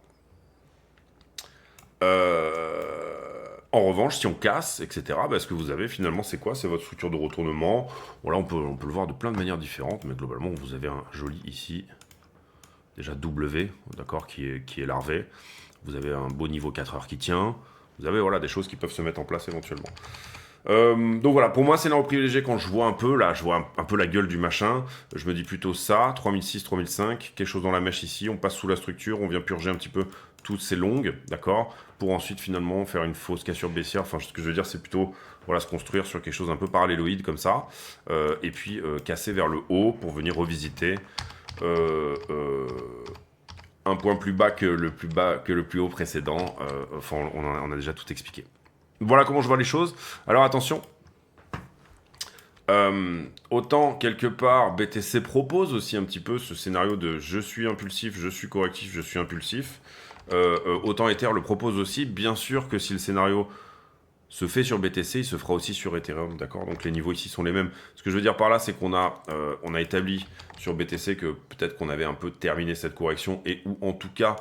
En revanche, si on casse, etc., bah, ce que vous avez finalement, c'est quoi? C'est votre structure de retournement. Voilà, on peut le voir de plein de manières différentes, mais globalement, vous avez un joli ici, déjà W, d'accord, qui est larvé. Vous avez un beau niveau 4 heures qui tient. Vous avez voilà, des choses qui peuvent se mettre en place éventuellement. Donc voilà, pour moi, scénario privilégié quand je vois un peu, là, je vois un peu la gueule du machin, je me dis plutôt ça, 3006, 3005, quelque chose dans la mèche ici, on passe sous la structure, on vient purger un petit peu toutes ces longues, d'accord, pour ensuite finalement faire une fausse cassure baissière, enfin ce que je veux dire c'est plutôt, voilà, se construire sur quelque chose un peu paralléloïde comme ça, et puis casser vers le haut pour venir revisiter un point plus bas que le plus haut précédent, enfin on a déjà tout expliqué. Voilà comment je vois les choses. Alors attention, autant quelque part BTC propose aussi un petit peu ce scénario de je suis impulsif, je suis correctif, je suis impulsif. Autant Ether le propose aussi. Bien sûr que si le scénario se fait sur BTC, il se fera aussi sur Ethereum, d'accord? Donc les niveaux ici sont les mêmes. Ce que je veux dire par là, c'est qu'on a établi sur BTC que peut-être qu'on avait un peu terminé cette correction et ou en tout cas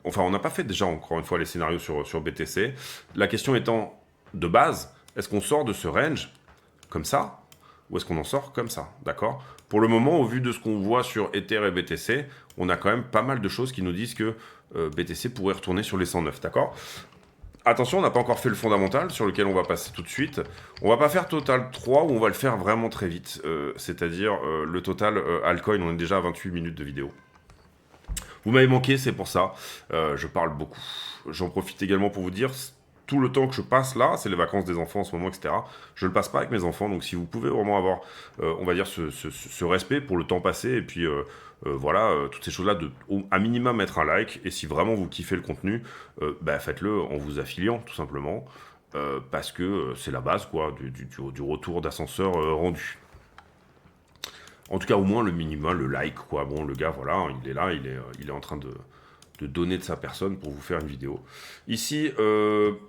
enfin on n'a pas fait déjà encore une fois les scénarios sur BTC. La question étant de base, est-ce qu'on sort de ce range comme ça ou est-ce qu'on en sort comme ça, d'accord? Pour le moment, au vu de ce qu'on voit sur Ether et BTC, on a quand même pas mal de choses qui nous disent que BTC pourrait retourner sur les 109, d'accord? Attention, on n'a pas encore fait le fondamental sur lequel on va passer tout de suite. On va pas faire total 3 ou on va le faire vraiment très vite. C'est-à-dire le total altcoin, on est déjà à 28 minutes de vidéo. Vous m'avez manqué, c'est pour ça. Je parle beaucoup. J'en profite également pour vous dire, tout le temps que je passe là, c'est les vacances des enfants en ce moment, etc. Je le passe pas avec mes enfants, donc si vous pouvez vraiment avoir, on va dire, ce respect pour le temps passé, et puis voilà, toutes ces choses-là, à minima mettre un like, et si vraiment vous kiffez le contenu, bah, faites-le en vous affiliant, tout simplement. parce que c'est la base, quoi, du retour d'ascenseur rendu. En tout cas, au moins le minimum, le like, quoi. Bon, le gars, voilà, il est là, il est en train de donner de sa personne pour vous faire une vidéo. Ici,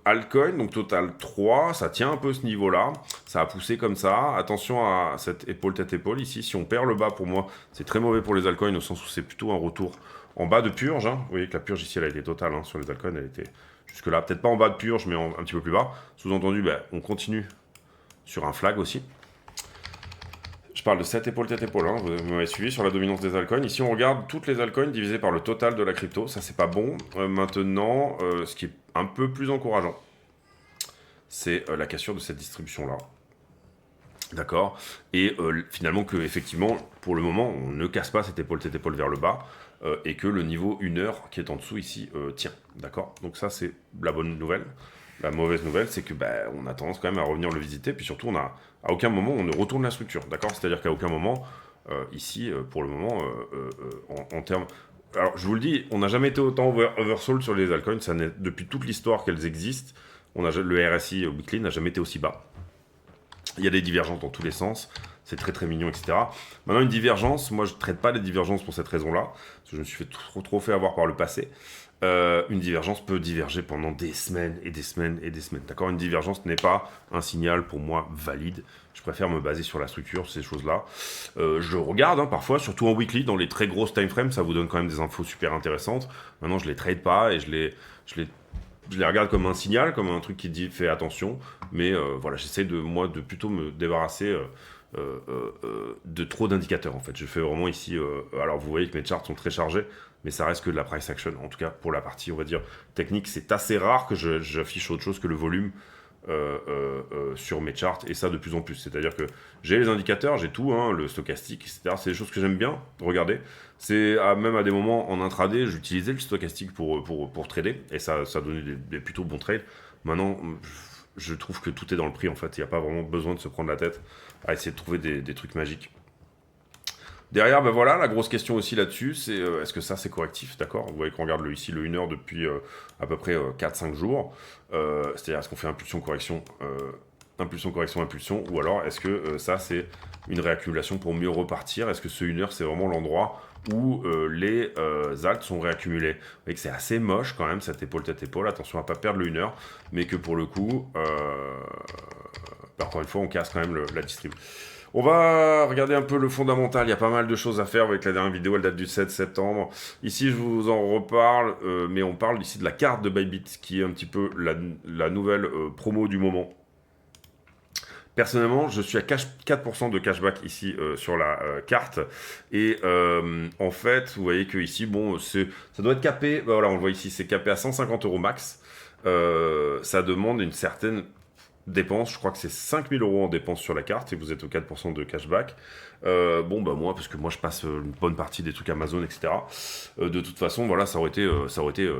altcoin, donc total 3, ça tient un peu ce niveau-là, ça a poussé comme ça. Attention à cette épaule tête-épaule ici, si on perd le bas, pour moi, c'est très mauvais pour les altcoins, au sens où c'est plutôt un retour en bas de purge. Hein. Vous voyez que la purge ici, elle a été totale, hein, sur les altcoins, elle était jusque-là. Peut-être pas en bas de purge, mais un petit peu plus bas. Sous-entendu, ben, on continue sur un flag aussi. Je parle de cette épaule tête-épaule, hein. Vous m'avez suivi sur la dominance des altcoins. Ici, on regarde toutes les altcoins divisées par le total de la crypto. Ça, c'est pas bon. Maintenant, ce qui est un peu plus encourageant, c'est la cassure de cette distribution-là. D'accord. Et finalement, que effectivement, pour le moment, on ne casse pas cette épaule tête-épaule vers le bas. Et que le niveau 1 heure qui est en dessous ici tient. D'accord. Donc ça, c'est la bonne nouvelle. La mauvaise nouvelle, c'est que on a tendance quand même à revenir le visiter, puis surtout, à aucun moment on ne retourne la structure, d'accord. C'est-à-dire qu'à aucun moment, ici, pour le moment, en termes... Alors, je vous le dis, on n'a jamais été autant oversold sur les altcoins, depuis toute l'histoire qu'elles existent, le RSI weekly n'a jamais été aussi bas. Il y a des divergences dans tous les sens, c'est très très mignon, etc. Maintenant, une divergence, moi je ne traite pas les divergences pour cette raison-là, parce que je me suis trop fait avoir par le passé. Une divergence peut diverger pendant des semaines et des semaines et des semaines. D'accord. Une divergence n'est pas un signal pour moi valide. Je préfère me baser sur la structure, ces choses-là. Je regarde parfois, surtout en weekly, dans les très grosses time frames, ça vous donne quand même des infos super intéressantes. Maintenant, je les trade pas et je les regarde comme un signal, comme un truc qui dit fais attention. Mais voilà, j'essaie de plutôt me débarrasser de trop d'indicateurs en fait. Je fais vraiment ici, alors vous voyez que mes charts sont très chargés, mais ça reste que de la price action. En tout cas, pour la partie, on va dire, technique, c'est assez rare que j'affiche autre chose que le volume sur mes charts, et ça de plus en plus. C'est-à-dire que j'ai les indicateurs, j'ai tout, le stochastique, etc. C'est des choses que j'aime bien regarder. C'est même à des moments en intraday, j'utilisais le stochastique pour trader, et ça donnait des plutôt bons trades. Maintenant, je trouve que tout est dans le prix en fait. Il n'y a pas vraiment besoin de se prendre la tête à essayer de trouver des trucs magiques. Derrière, voilà, la grosse question aussi là-dessus, c'est est-ce que ça c'est correctif, d'accord. Vous voyez qu'on regarde ici le 1 heure depuis à peu près 4-5 jours. C'est-à-dire, est-ce qu'on fait impulsion, correction, impulsion, correction, impulsion, ou alors est-ce que ça c'est une réaccumulation pour mieux repartir. Est-ce que ce 1 heure c'est vraiment l'endroit où les alts sont réaccumulés. Vous voyez que c'est assez moche quand même, cette épaule tête-épaule. Attention à ne pas perdre le 1 heure, mais que pour le coup, encore une fois, on casse quand même la distrib. On va regarder un peu le fondamental, il y a pas mal de choses à faire avec la dernière vidéo, elle date du 7 septembre. Ici, je vous en reparle, mais on parle ici de la carte de Bybit, qui est un petit peu la nouvelle promo du moment. Personnellement, je suis à 4% de cashback ici sur la carte. Et en fait, vous voyez que ici, bon, ça doit être capé. Voilà, on le voit ici, c'est capé à 150 € max. Ça demande une certaine dépense. Je crois que c'est 5 000 € en dépenses sur la carte et vous êtes au 4% de cashback. Moi, parce que moi je passe une bonne partie des trucs Amazon, etc. De toute façon, voilà, ça aurait été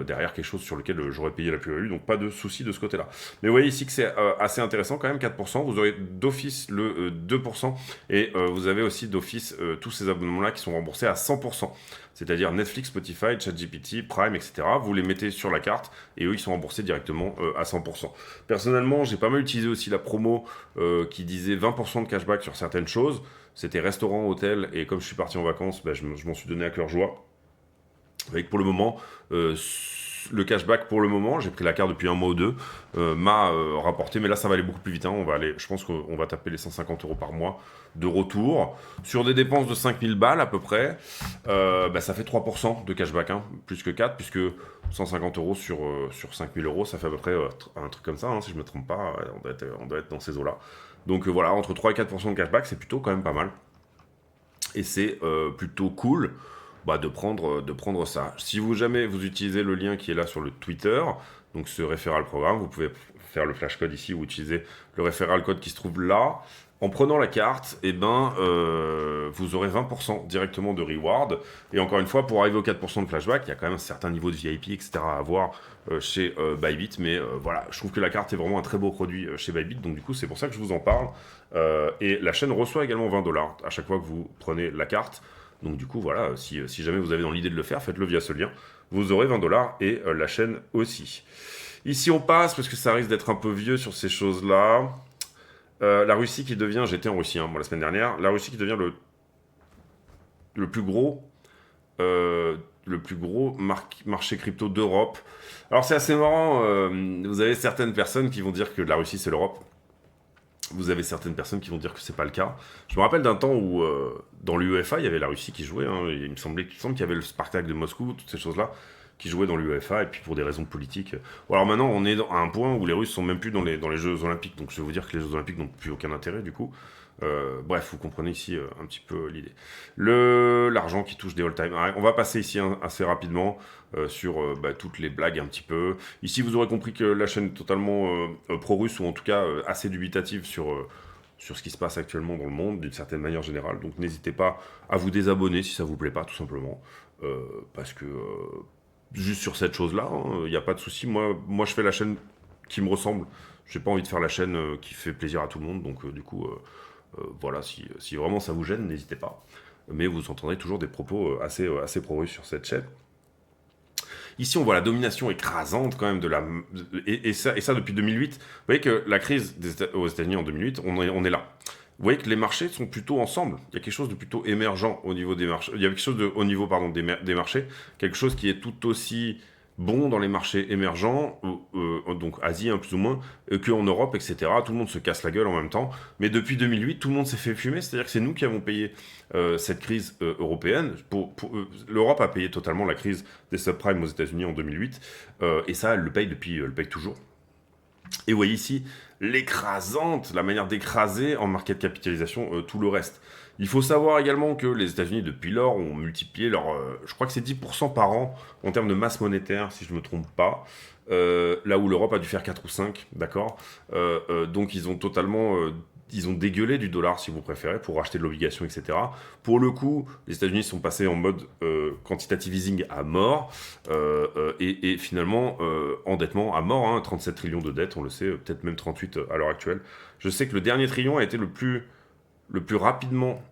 derrière quelque chose sur lequel j'aurais payé la plus-value, donc pas de souci de ce côté-là. Mais vous voyez ici que c'est assez intéressant quand même, 4%. Vous aurez d'office le 2% et vous avez aussi d'office tous ces abonnements-là qui sont remboursés à 100%. C'est-à-dire Netflix, Spotify, ChatGPT, Prime, etc. Vous les mettez sur la carte et eux, ils sont remboursés directement à 100%. Personnellement, j'ai pas mal utilisé aussi la promo qui disait 20% de cashback sur certaines choses. C'était restaurant, hôtel, et comme je suis parti en vacances, je m'en suis donné à cœur joie. Avec pour le moment, le cashback pour le moment, j'ai pris la carte depuis un mois ou deux, m'a rapporté, mais là ça va aller beaucoup plus vite. Je pense qu'on va taper les 150 € par mois de retour. Sur des dépenses de 5000 balles à peu près, ça fait 3% de cashback, plus que 4, puisque 150 € sur 5000 €, ça fait à peu près un truc comme ça, si je ne me trompe pas, on doit être dans ces eaux-là. Donc voilà, entre 3 et 4% de cashback, c'est plutôt quand même pas mal. Et c'est plutôt cool de prendre ça. Si jamais vous utilisez le lien qui est là sur le Twitter, donc ce référal programme, vous pouvez faire le flash code ici ou utiliser le référal code qui se trouve là. En prenant la carte, vous aurez 20% directement de reward. Et encore une fois, pour arriver au 4% de flashback, il y a quand même un certain niveau de VIP, etc. à avoir chez Bybit. Mais voilà, je trouve que la carte est vraiment un très beau produit chez Bybit. Donc du coup, c'est pour ça que je vous en parle. Et la chaîne reçoit également 20 $ à chaque fois que vous prenez la carte. Donc du coup, voilà, si jamais vous avez dans l'idée de le faire, faites-le via ce lien. Vous aurez 20 $ et la chaîne aussi. Ici, on passe parce que ça risque d'être un peu vieux sur ces choses-là. La Russie qui devient, j'étais en Russie, hein, moi, la semaine dernière, la Russie qui devient le plus gros, euh, marché crypto d'Europe. Alors c'est assez marrant, vous avez certaines personnes qui vont dire que la Russie c'est l'Europe. Vous avez certaines personnes qui vont dire que c'est pas le cas. Je me rappelle d'un temps où dans l'UEFA il y avait la Russie qui jouait. Hein, il me semble qu'il y avait le Spartak de Moscou, toutes ces choses-là qui jouaient dans l'UEFA et puis pour des raisons politiques. Bon, alors maintenant on est à un point où les Russes sont même plus dans les Jeux Olympiques. Donc je vais vous dire que les Jeux Olympiques n'ont plus aucun intérêt du coup. Bref, vous comprenez ici un petit peu l'idée. L'argent qui touche des all-time. On va passer ici assez rapidement sur toutes les blagues un petit peu. Ici, vous aurez compris que la chaîne est totalement pro-russe, ou en tout cas assez dubitative sur ce qui se passe actuellement dans le monde, d'une certaine manière générale. Donc n'hésitez pas à vous désabonner si ça vous plaît pas, tout simplement. Parce que juste sur cette chose-là, il n'y a pas de souci. Moi, je fais la chaîne qui me ressemble. J'ai pas envie de faire la chaîne qui fait plaisir à tout le monde. Donc du coup... voilà, si vraiment ça vous gêne, n'hésitez pas. Mais vous entendrez toujours des propos assez pro-russes sur cette chaîne. Ici, on voit la domination écrasante quand même et ça depuis 2008. Vous voyez que la crise aux États-Unis en 2008, on est là. Vous voyez que les marchés sont plutôt ensemble. Il y a quelque chose de plutôt émergent au niveau des marchés. Il y a quelque chose au niveau des marchés, quelque chose qui est tout aussi bon dans les marchés émergents, donc Asie plus ou moins, qu'en Europe, etc. Tout le monde se casse la gueule en même temps. Mais depuis 2008, tout le monde s'est fait fumer. C'est-à-dire que c'est nous qui avons payé cette crise européenne. L'Europe a payé totalement la crise des subprimes aux États-Unis en 2008. Et ça, elle le paye elle le paye toujours. Et vous voyez ici la manière d'écraser en market capitalisation tout le reste. Il faut savoir également que les États-Unis, depuis lors, ont multiplié je crois que c'est 10% par an en termes de masse monétaire, si je ne me trompe pas. Là où l'Europe a dû faire 4 ou 5, d'accord. Donc ils ont dégueulé du dollar, si vous préférez, pour acheter de l'obligation, etc. Pour le coup, les États-Unis sont passés en mode quantitative easing à mort, et finalement, endettement à mort, hein, 37 trillions de dettes, on le sait, peut-être même 38 à l'heure actuelle. Je sais que le dernier trillion a été le plus rapidement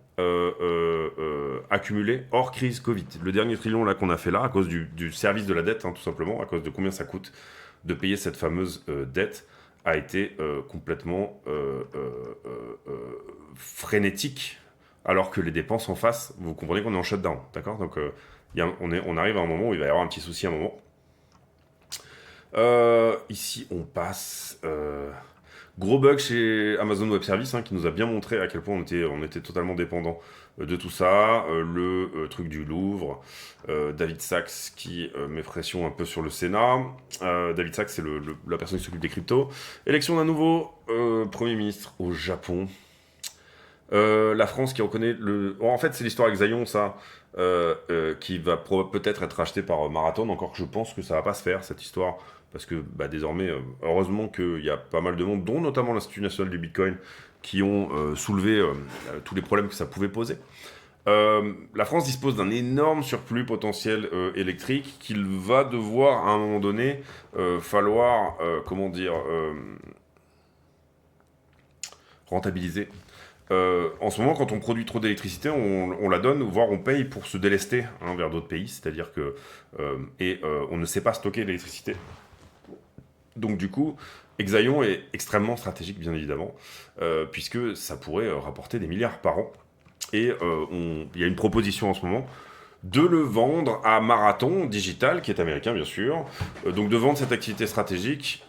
accumulé hors crise Covid. Le dernier trillion là qu'on a fait là, à cause du service de la dette, hein, tout simplement, à cause de combien ça coûte de payer cette fameuse dette, a été complètement frénétique, alors que les dépenses en face, vous comprenez qu'on est en shutdown, d'accord. Donc on arrive à un moment où il va y avoir un petit souci à un moment. Ici, on passe... Gros bug chez Amazon Web Services, hein, qui nous a bien montré à quel point on était totalement dépendant de tout ça. Truc du Louvre, David Sachs qui met pression un peu sur le Sénat. David Sachs, c'est la personne qui s'occupe des cryptos. Élection d'un nouveau Premier ministre au Japon. La France qui reconnaît en fait, c'est l'histoire avec Zion, ça, qui va peut-être être acheté par Marathon, encore que je pense que ça va pas se faire, cette histoire. Parce que désormais, heureusement qu'il y a pas mal de monde, dont notamment l'Institut national du Bitcoin, qui ont soulevé tous les problèmes que ça pouvait poser. La France dispose d'un énorme surplus potentiel électrique qu'il va devoir, à un moment donné, falloir, rentabiliser. En ce moment, quand on produit trop d'électricité, on la donne, voire on paye pour se délester vers d'autres pays. C'est-à-dire que... on ne sait pas stocker l'électricité. Donc du coup, Exaion est extrêmement stratégique, bien évidemment, puisque ça pourrait rapporter des milliards par an. Et il y a une proposition en ce moment de le vendre à Marathon Digital, qui est américain bien sûr, donc de vendre cette activité stratégique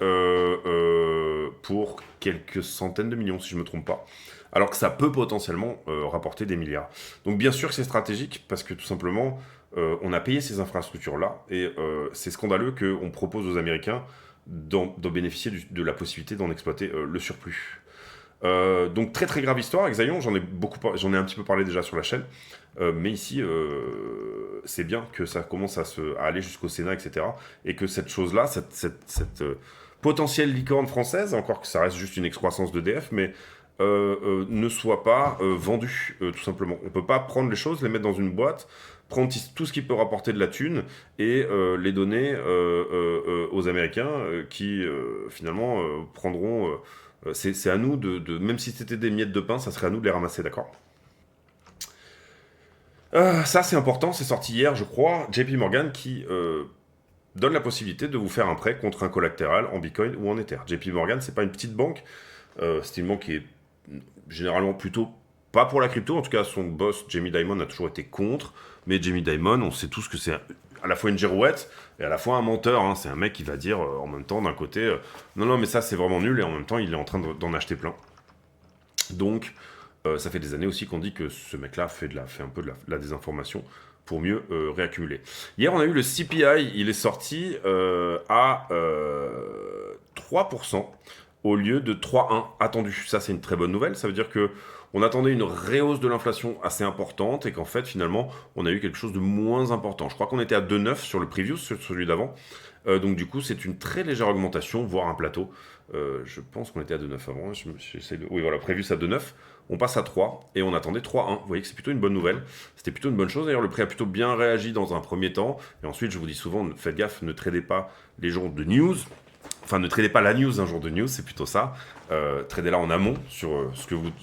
pour quelques centaines de millions, si je ne me trompe pas, alors que ça peut potentiellement rapporter des milliards. Donc bien sûr que c'est stratégique, parce que tout simplement, on a payé ces infrastructures-là, et c'est scandaleux qu'on propose aux Américains d'en bénéficier de la possibilité d'en exploiter le surplus. Donc très très grave histoire avec Zion, j'en ai un petit peu parlé déjà sur la chaîne, mais ici c'est bien que ça commence à aller jusqu'au Sénat, etc. Et que cette chose-là, cette potentielle licorne française, encore que ça reste juste une excroissance d'EDF, mais ne soit pas vendue, tout simplement. On peut pas prendre les choses, les mettre dans une boîte, prendre tout ce qui peut rapporter de la thune et les donner aux Américains qui finalement prendront... c'est à nous même si c'était des miettes de pain, ça serait à nous de les ramasser, d'accord. Ça c'est important, c'est sorti hier je crois, JP Morgan qui donne la possibilité de vous faire un prêt contre un collatéral en Bitcoin ou en Ether. JP Morgan, c'est pas une petite banque, c'est une banque qui est généralement plutôt pas pour la crypto, en tout cas son boss Jamie Dimon a toujours été contre, mais Jamie Dimon, on sait tous que c'est à la fois une girouette et à la fois un menteur, hein. C'est un mec qui va dire en même temps d'un côté non mais ça c'est vraiment nul, et en même temps il est en train d'en acheter plein. Donc ça fait des années aussi qu'on dit que ce mec-là fait un peu de la désinformation pour mieux réaccumuler. Hier, on a eu le CPI, il est sorti à 3% au lieu de 3,1 attendu. Ça, c'est une très bonne nouvelle. Ça veut dire que on attendait une réhausse de l'inflation assez importante et qu'en fait, finalement, on a eu quelque chose de moins important. Je crois qu'on était à 2,9 sur le preview, sur celui d'avant. Donc du coup, c'est une très légère augmentation, voire un plateau. Je pense qu'on était à 2,9 avant. Oui, voilà, prévu à 2,9. On passe à 3 et on attendait 3,1. Vous voyez que c'est plutôt une bonne nouvelle. C'était plutôt une bonne chose. D'ailleurs, le prix a plutôt bien réagi dans un premier temps. Et ensuite, je vous dis souvent, faites gaffe, ne tradez pas les jours de news. Enfin, ne tradez pas la news un jour de news, c'est plutôt ça. Tradez-la en amont sur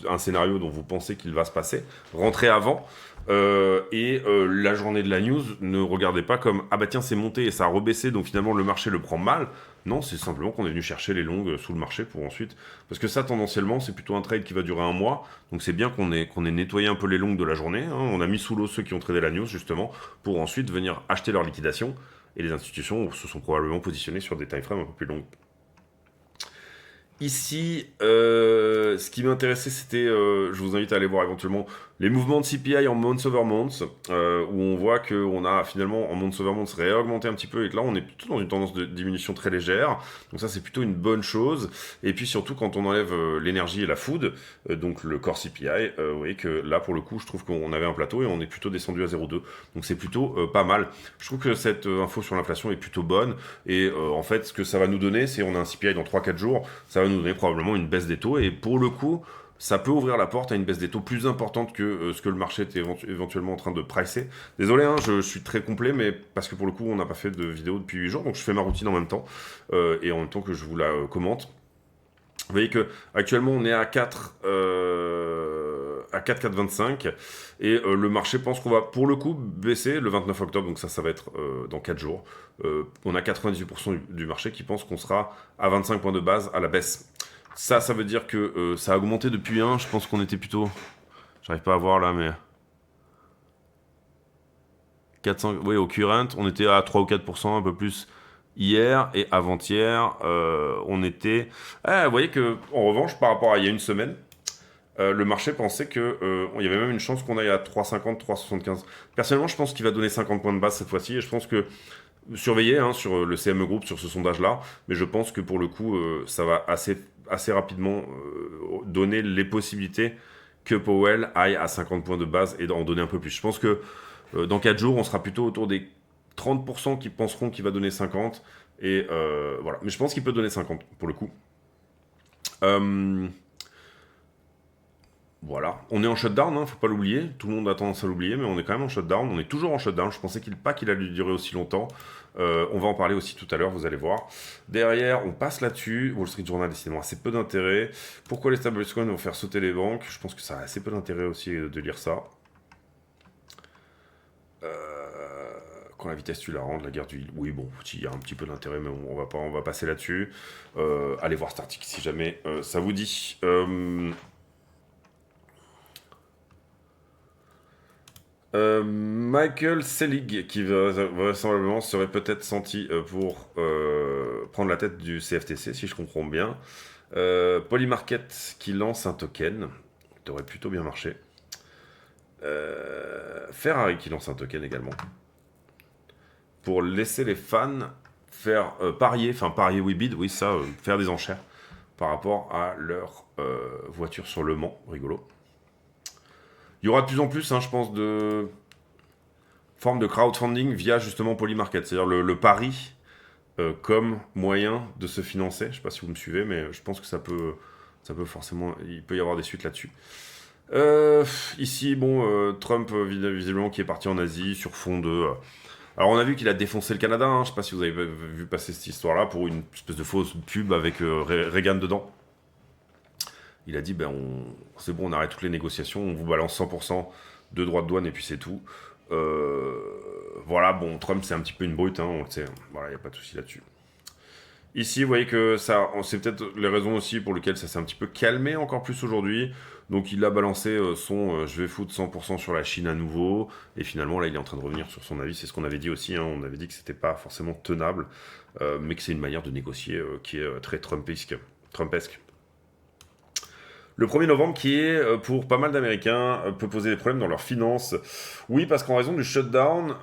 un scénario dont vous pensez qu'il va se passer. Rentrez avant. La journée de la news, ne regardez pas comme ah bah tiens c'est monté et ça a rebaissé donc finalement le marché le prend mal. Non, c'est simplement qu'on est venu chercher les longues sous le marché pour ensuite, parce que ça tendanciellement c'est plutôt un trade qui va durer un mois, donc c'est bien qu'on ait nettoyé un peu les longues de la journée, hein. On a mis sous l'eau ceux qui ont tradé la news justement pour ensuite venir acheter leur liquidation, et les institutions se sont probablement positionnées sur des time frames un peu plus longues. Ici, ce qui m'intéressait, c'était, je vous invite à aller voir éventuellement les mouvements de CPI en months over months, où on voit qu'on a finalement en months over months réaugmenté un petit peu, et que là on est plutôt dans une tendance de diminution très légère, donc ça c'est plutôt une bonne chose. Et puis surtout quand on enlève l'énergie et la food, donc le core CPI, vous voyez que là pour le coup je trouve qu'on avait un plateau et on est plutôt descendu à 0,2, donc c'est plutôt pas mal. Je trouve que cette info sur l'inflation est plutôt bonne, et en fait ce que ça va nous donner, c'est on a un CPI dans 3-4 jours, ça va nous donner probablement une baisse des taux, et pour le coup ça peut ouvrir la porte à une baisse des taux plus importante que ce que le marché était éventuellement en train de pricer. Désolé, hein, je suis très complet, mais parce que pour le coup, on n'a pas fait de vidéo depuis 8 jours, donc je fais ma routine en même temps, et en même temps que je vous la commente. Vous voyez que actuellement on est à 4,425, et le marché pense qu'on va pour le coup baisser le 29 octobre, donc ça va être dans 4 jours. On a 98% du marché qui pense qu'on sera à 25 points de base à la baisse. Ça veut dire que ça a augmenté depuis je pense qu'on était plutôt... J'arrive pas à voir là, mais... 400, oui, au current, on était à 3 ou 4%, un peu plus hier, et avant-hier, on était... vous voyez que, en revanche, par rapport à il y a une semaine, le marché pensait qu'il y avait même une chance qu'on aille à 3,50, 3,75. Personnellement, je pense qu'il va donner 50 points de base cette fois-ci, et je pense que surveiller sur le CME Group, sur ce sondage-là, mais je pense que pour le coup, ça va assez rapidement donner les possibilités que Powell aille à 50 points de base et en donner un peu plus. Je pense que dans 4 jours, on sera plutôt autour des 30% qui penseront qu'il va donner 50, et voilà. Mais je pense qu'il peut donner 50 pour le coup. Voilà, on est en shutdown, faut pas l'oublier, tout le monde a tendance à l'oublier, mais on est quand même en shutdown, on est toujours en shutdown, je pensais pas qu'il allait durer aussi longtemps, on va en parler aussi tout à l'heure, vous allez voir. Derrière, on passe là-dessus, Wall Street Journal, décidément assez peu d'intérêt. Pourquoi les stablecoins vont faire sauter les banques? Je pense que ça a assez peu d'intérêt aussi de lire ça. Quand la vitesse tu la rends, la guerre du... Oui, bon, il y a un petit peu d'intérêt, mais on va passer là-dessus. Allez voir cet article si jamais ça vous dit. Michael Selig, qui vraisemblablement serait peut-être senti pour prendre la tête du CFTC, si je comprends bien. Polymarket qui lance un token, qui aurait plutôt bien marché. Ferrari qui lance un token également. Pour laisser les fans faire parier Weebid, oui ça, faire des enchères par rapport à leur voiture sur Le Mans, rigolo. Il y aura de plus en plus, je pense, de formes de crowdfunding via justement Polymarket, c'est-à-dire le pari comme moyen de se financer. Je ne sais pas si vous me suivez, mais je pense que ça peut forcément, il peut y avoir des suites là-dessus. Ici, bon, Trump visiblement qui est parti en Asie sur fond de... alors on a vu qu'il a défoncé le Canada, je ne sais pas si vous avez vu passer cette histoire-là, pour une espèce de fausse pub avec Reagan dedans. Il a dit, c'est bon, on arrête toutes les négociations, on vous balance 100% de droits de douane et puis c'est tout. Voilà, bon, Trump c'est un petit peu une brute, hein, on le sait, voilà, il n'y a pas de souci là-dessus. Ici, vous voyez que ça, c'est peut-être les raisons aussi pour lesquelles ça s'est un petit peu calmé encore plus aujourd'hui. Donc il a balancé je vais foutre 100% sur la Chine à nouveau. Et finalement, là, il est en train de revenir sur son avis. C'est ce qu'on avait dit aussi, hein. On avait dit que c'était pas forcément tenable, mais que c'est une manière de négocier qui est très Trumpesque. Le 1er novembre qui est, pour pas mal d'Américains, peut poser des problèmes dans leurs finances. Oui, parce qu'en raison du shutdown,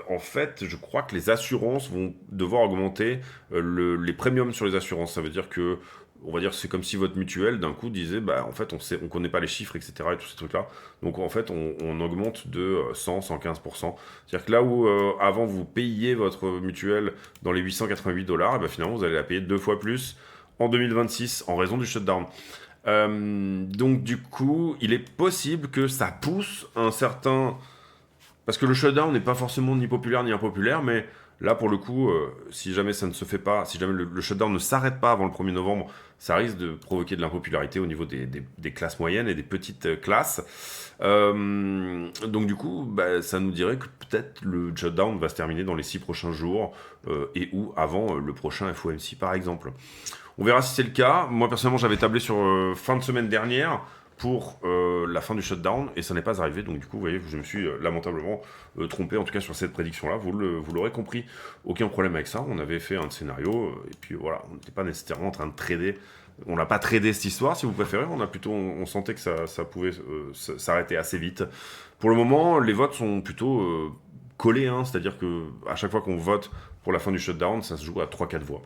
en fait, je crois que les assurances vont devoir augmenter les premiums sur les assurances. Ça veut dire que, on va dire, c'est comme si votre mutuelle, d'un coup, disait, bah, en fait, on connaît pas les chiffres, etc., et tous ces trucs-là. Donc, en fait, on augmente de 100-115%. C'est-à-dire que là où, avant, vous payiez votre mutuelle dans les 888 dollars, et ben, finalement, vous allez la payer 2 fois plus en 2026 en raison du shutdown. Donc du coup, il est possible que ça pousse un certain... Parce que le shutdown n'est pas forcément ni populaire ni impopulaire, mais là pour le coup, si jamais ça ne se fait pas, si jamais le shutdown ne s'arrête pas avant le 1er novembre, ça risque de provoquer de l'impopularité au niveau des classes moyennes et des petites classes. Donc du coup, bah, ça nous dirait que peut-être le shutdown va se terminer dans les 6 prochains jours et ou avant le prochain FOMC par exemple. On verra si c'est le cas. Moi, personnellement, j'avais tablé sur fin de semaine dernière pour la fin du shutdown et ça n'est pas arrivé. Donc, du coup, vous voyez, je me suis lamentablement trompé, en tout cas sur cette prédiction-là. Vous l'aurez compris, aucun problème avec ça. On avait fait un scénario et puis voilà, on n'était pas nécessairement en train de trader. On n'a pas tradé cette histoire, si vous préférez. On sentait que ça pouvait s'arrêter assez vite. Pour le moment, les votes sont plutôt collés, hein, c'est-à-dire que à chaque fois qu'on vote pour la fin du shutdown, ça se joue à 3-4 voix.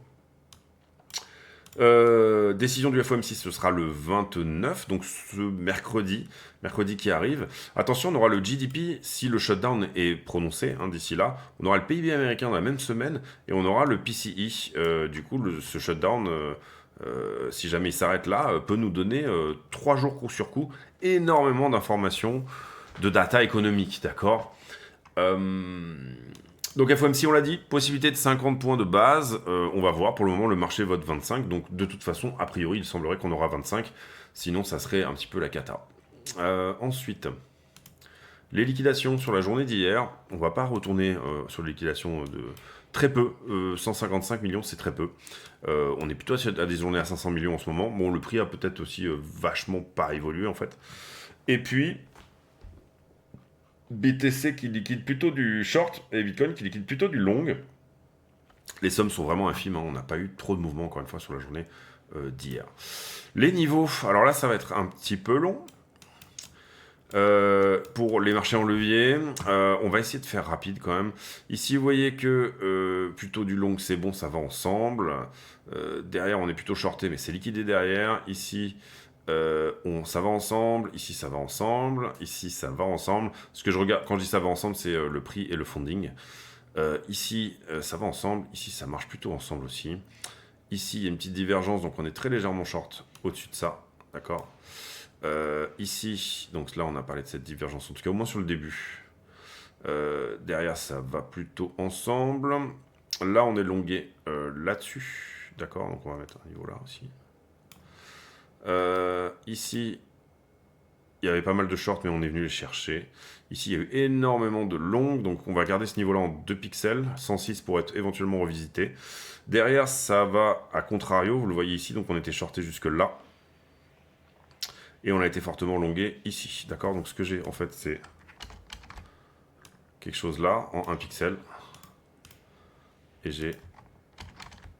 Décision du FOMC, ce sera le 29, donc ce mercredi qui arrive. Attention, on aura le GDP si le shutdown est prononcé, hein, d'ici là. On aura le PIB américain dans la même semaine et on aura le PCE. Du coup, ce shutdown, si jamais il s'arrête là, peut nous donner 3 jours coup sur coup énormément d'informations, de data économique, d'accord. Donc FOMC, on l'a dit, possibilité de 50 points de base, on va voir, pour le moment le marché vote 25, donc de toute façon, a priori, il semblerait qu'on aura 25, sinon ça serait un petit peu la cata. Ensuite, les liquidations sur la journée d'hier, on va pas retourner sur les liquidations de très peu, 155 millions c'est très peu, on est plutôt à des journées à 500 millions en ce moment, bon le prix a peut-être aussi vachement pas évolué en fait, et puis... BTC qui liquide plutôt du short et Bitcoin qui liquide plutôt du long. Les sommes sont vraiment infimes, hein. On n'a pas eu trop de mouvement encore une fois sur la journée d'hier. Les niveaux, alors là ça va être un petit peu long. Pour les marchés en levier, on va essayer de faire rapide quand même. Ici vous voyez que plutôt du long c'est bon, ça va ensemble. Derrière on est plutôt shorté mais c'est liquidé derrière. Ici ça va ensemble, ici ça va ensemble, ici ça va ensemble. Ce que je regarde, quand je dis ça va ensemble, c'est le prix et le funding. Ici ça va ensemble, ici ça marche plutôt ensemble aussi. Ici il y a une petite divergence, donc on est très légèrement short au-dessus de ça, d'accord. Ici, donc là on a parlé de cette divergence, en tout cas au moins sur le début. Derrière ça va plutôt ensemble. Là on est longué là-dessus, d'accord, donc on va mettre un niveau là aussi. Ici, il y avait pas mal de shorts, mais on est venu les chercher. Ici, il y a eu énormément de longues, donc on va garder ce niveau-là en 2 pixels, 106 pour être éventuellement revisité. Derrière, ça va à contrario, vous le voyez ici, donc on était shorté jusque là. Et on a été fortement longué ici, d'accord. Donc ce que j'ai, en fait, c'est quelque chose là, en 1 pixel. Et j'ai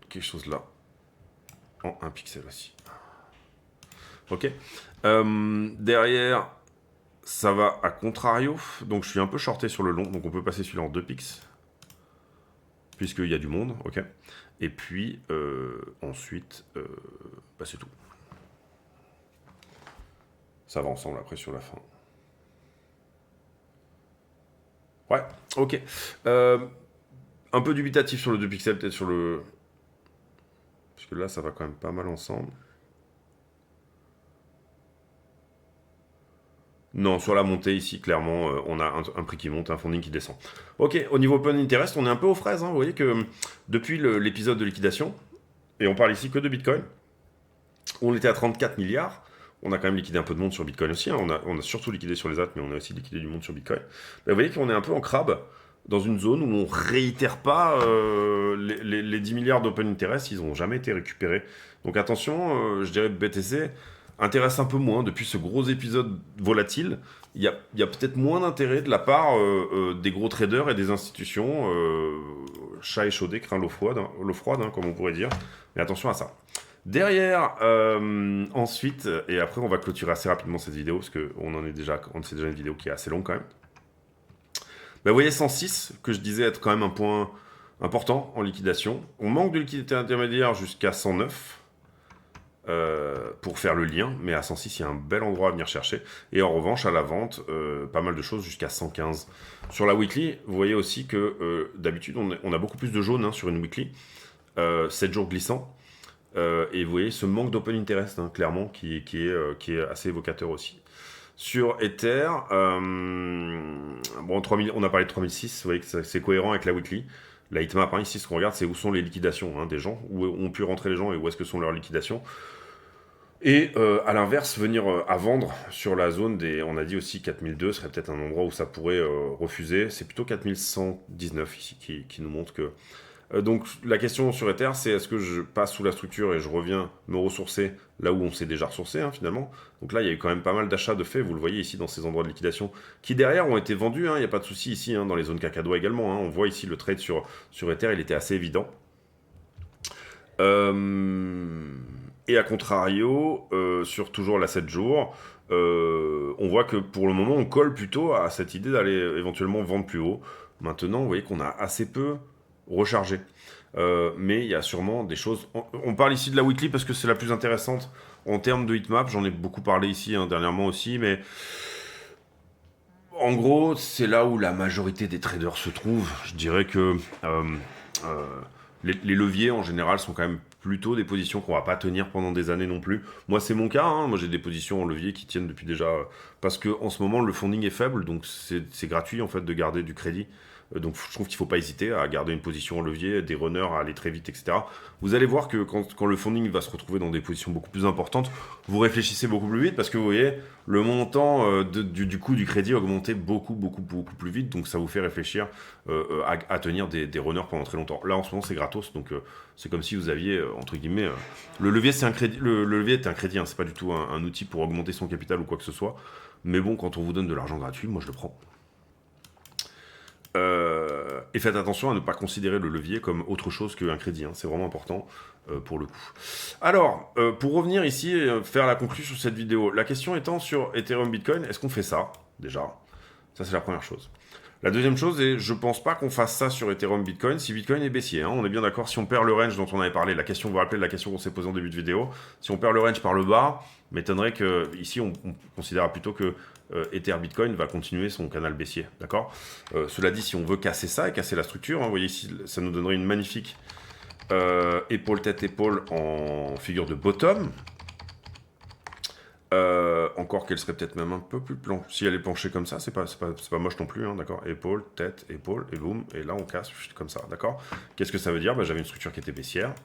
quelque chose là, en 1 pixel aussi. Ok. Derrière, ça va à contrario. Donc je suis un peu shorté sur le long. Donc on peut passer celui-là en 2 pics. Puisqu'il y a du monde. Ok. Et puis ensuite, bah, c'est tout. Ça va ensemble après sur la fin. Ouais, ok. Un peu dubitatif sur le 2 pixels, peut-être sur le... Parce que là, ça va quand même pas mal ensemble. Non, sur la montée ici, clairement, on a un prix qui monte, un funding qui descend. Ok, au niveau open interest, on est un peu aux fraises. Hein. Vous voyez que depuis l'épisode de liquidation, et on parle ici que de Bitcoin, on était à 34 milliards, On a quand même liquidé un peu de monde sur Bitcoin aussi, hein. On a surtout liquidé sur les autres, mais on a aussi liquidé du monde sur Bitcoin. Vous voyez qu'on est un peu en crabe, dans une zone où on réitère pas les 10 milliards d'open interest, ils n'ont jamais été récupérés. Donc attention, je dirais que BTC intéresse un peu moins depuis ce gros épisode volatile. Il y a peut-être moins d'intérêt de la part des gros traders et des institutions. Chat échaudé craint l'eau froide, hein, comme on pourrait dire. Mais attention à ça. Derrière, ensuite, et après on va clôturer assez rapidement cette vidéo, parce qu'on c'est déjà une vidéo qui est assez longue quand même. Bah, vous voyez 106, que je disais être quand même un point important en liquidation. On manque de liquidité intermédiaire jusqu'à 109 pour faire le lien, mais à 106, il y a un bel endroit à venir chercher. Et en revanche, à la vente, pas mal de choses jusqu'à 115. Sur la weekly, vous voyez aussi que d'habitude, on a beaucoup plus de jaune hein, sur une weekly, 7 jours glissants. Et vous voyez ce manque d'open interest, hein, clairement, qui est assez évocateur aussi. Sur Ether, bon, 3000, on a parlé de 3006, vous voyez que c'est cohérent avec la weekly. La heatmap, hein, ici, ce qu'on regarde, c'est où sont les liquidations hein, des gens, où ont pu rentrer les gens et où est-ce que sont leurs liquidations. Et à l'inverse, venir à vendre sur la zone des... On a dit aussi 4002 serait peut-être un endroit où ça pourrait refuser. C'est plutôt 4119 ici qui nous montre que... donc la question sur Ether, c'est est-ce que je passe sous la structure et je reviens me ressourcer là où on s'est déjà ressourcé hein, finalement. Donc là, il y a eu quand même pas mal d'achats de fait, vous le voyez ici dans ces endroits de liquidation, qui derrière ont été vendus, il n'y a pas de souci ici, hein, dans les zones cacadois également. Hein, on voit ici le trade sur Ether, il était assez évident. Et à contrario, sur toujours la 7 jours, on voit que pour le moment, on colle plutôt à cette idée d'aller éventuellement vendre plus haut. Maintenant, vous voyez qu'on a assez peu rechargé. Mais il y a sûrement des choses... On parle ici de la weekly parce que c'est la plus intéressante en termes de heatmap. J'en ai beaucoup parlé ici hein, dernièrement aussi, mais... En gros, c'est là où la majorité des traders se trouvent. Je dirais que les leviers, en général, sont quand même plutôt des positions qu'on va pas tenir pendant des années non plus. Moi, c'est mon cas. Hein. Moi, j'ai des positions en levier qui tiennent depuis déjà... parce que en ce moment, le funding est faible, donc c'est gratuit, en fait, de garder du crédit. Donc, je trouve qu'il ne faut pas hésiter à garder une position en levier, des runners à aller très vite, etc. Vous allez voir que quand le funding va se retrouver dans des positions beaucoup plus importantes, vous réfléchissez beaucoup plus vite parce que vous voyez, le montant du coût du crédit a augmenté beaucoup plus vite. Donc, ça vous fait réfléchir à tenir des runners pendant très longtemps. Là, en ce moment, c'est gratos. Donc, c'est comme si vous aviez, entre guillemets... le levier, c'est un crédit. Le levier est un crédit. Hein, c'est pas du tout un outil pour augmenter son capital ou quoi que ce soit. Mais bon, quand on vous donne de l'argent gratuit, moi, je le prends. Et faites attention à ne pas considérer le levier comme autre chose qu'un crédit, hein. C'est vraiment important pour le coup. Alors, pour revenir ici et faire la conclusion sur cette vidéo, la question étant sur Ethereum Bitcoin, est-ce qu'on fait ça déjà? Ça c'est la première chose. La deuxième chose est, je pense pas qu'on fasse ça sur Ethereum Bitcoin si Bitcoin est baissier. Hein. On est bien d'accord, si on perd le range dont on avait parlé, la question, vous vous rappelez de la question qu'on s'est posée en début de vidéo, si on perd le range par le bas, m'étonnerait que ici on considère plutôt que Ether Bitcoin va continuer son canal baissier, d'accord. Cela dit, si on veut casser ça et casser la structure, hein, vous voyez ici, ça nous donnerait une magnifique épaule, tête, épaule en figure de bottom. Encore qu'elle serait peut-être même un peu plus planchée. Si elle est penchée comme ça, c'est pas moche non plus, hein, d'accord. Épaule, tête, épaule, et boum, et là on casse comme ça, d'accord. Qu'est-ce que ça veut dire? J'avais une structure qui était baissière.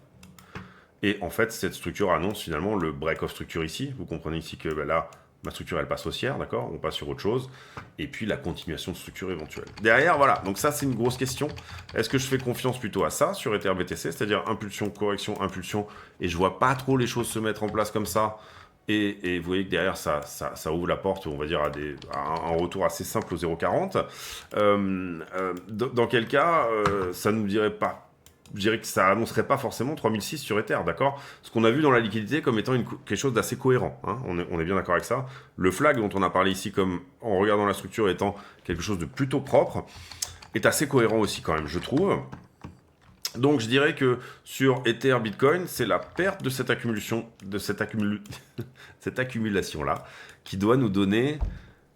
Et en fait, cette structure annonce finalement le break-off structure ici. Vous comprenez ici que là, ma structure, elle passe haussière, d'accord. On passe sur autre chose. Et puis, la continuation de structure éventuelle. Derrière, voilà. Donc ça, c'est une grosse question. Est-ce que je fais confiance plutôt à ça sur Ether BTC, c'est-à-dire impulsion, correction, impulsion, et je vois pas trop les choses se mettre en place comme ça. Et vous voyez que derrière, ça ouvre la porte, on va dire, à un retour assez simple au 0,40. Dans quel cas, ça ne nous dirait pas... Je dirais que ça annoncerait pas forcément 3006 sur Ether, d'accord. Ce qu'on a vu dans la liquidité comme étant quelque chose d'assez cohérent, hein, on est bien d'accord avec ça. Le flag dont on a parlé ici, comme en regardant la structure étant quelque chose de plutôt propre, est assez cohérent aussi quand même, je trouve. Donc je dirais que sur Ether Bitcoin, c'est la perte de cette cette accumulation-là qui doit nous donner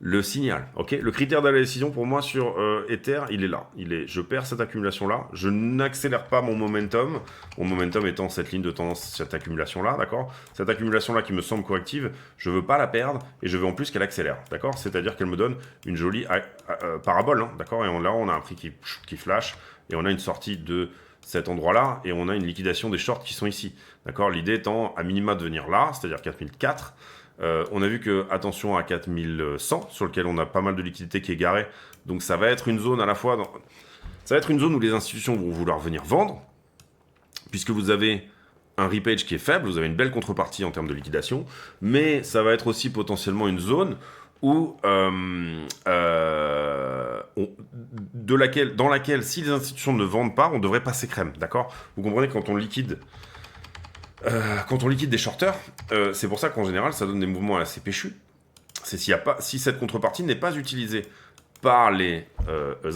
le signal. Okay, le critère de la décision pour moi sur Ether, il est là. Je perds cette accumulation-là, je n'accélère pas mon momentum étant cette ligne de tendance, cette accumulation-là, d'accord. Cette accumulation-là qui me semble corrective, je ne veux pas la perdre et je veux en plus qu'elle accélère, d'accord. C'est-à-dire qu'elle me donne une jolie parabole, hein, d'accord. Et là, on a un prix qui flash et on a une sortie de cet endroit-là, et on a une liquidation des shorts qui sont ici. D'accord. L'idée étant à minima de venir là, c'est-à-dire 4004, On a vu que, attention à 4100, sur lequel on a pas mal de liquidité qui est garée. Donc ça va être une zone à la fois... Ça va être une zone où les institutions vont vouloir venir vendre, puisque vous avez un repage qui est faible, vous avez une belle contrepartie en termes de liquidation, mais ça va être aussi potentiellement une zone où, dans laquelle, si les institutions ne vendent pas, on devrait passer crème, d'accord? Vous comprenez, quand on liquide des shorters, c'est pour ça qu'en général, ça donne des mouvements assez péchus. C'est si cette contrepartie n'est pas utilisée par les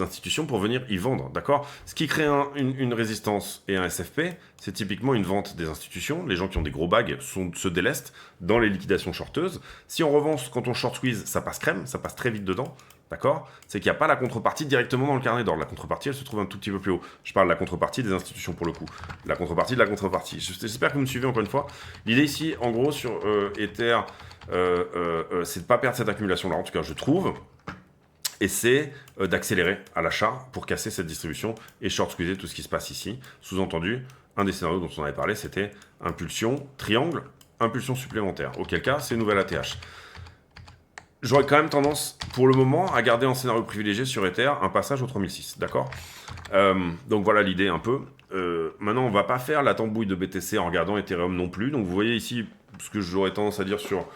institutions pour venir y vendre, d'accord? Ce qui crée une résistance et un SFP, c'est typiquement une vente des institutions. Les gens qui ont des gros bags se délestent dans les liquidations shorteuses. Si en revanche, quand on short squeeze, ça passe crème, ça passe très vite dedans, d'accord? C'est qu'il n'y a pas la contrepartie directement dans le carnet d'ordre. La contrepartie, elle se trouve un tout petit peu plus haut. Je parle de la contrepartie des institutions pour le coup. La contrepartie de la contrepartie. J'espère que vous me suivez encore une fois. L'idée ici, en gros, sur Ether, c'est de ne pas perdre cette accumulation-là, en tout cas, je trouve. Et c'est d'accélérer à l'achat pour casser cette distribution et short squeezer tout ce qui se passe ici. Sous-entendu, un des scénarios dont on avait parlé, c'était impulsion, triangle, impulsion supplémentaire. Auquel cas, c'est nouvelle ATH. J'aurais quand même tendance, pour le moment, à garder en scénario privilégié sur Ether un passage au 3006, d'accord? Donc voilà l'idée un peu. Maintenant, on ne va pas faire la tambouille de BTC en regardant Ethereum non plus. Donc vous voyez ici, ce que j'aurais tendance à dire sur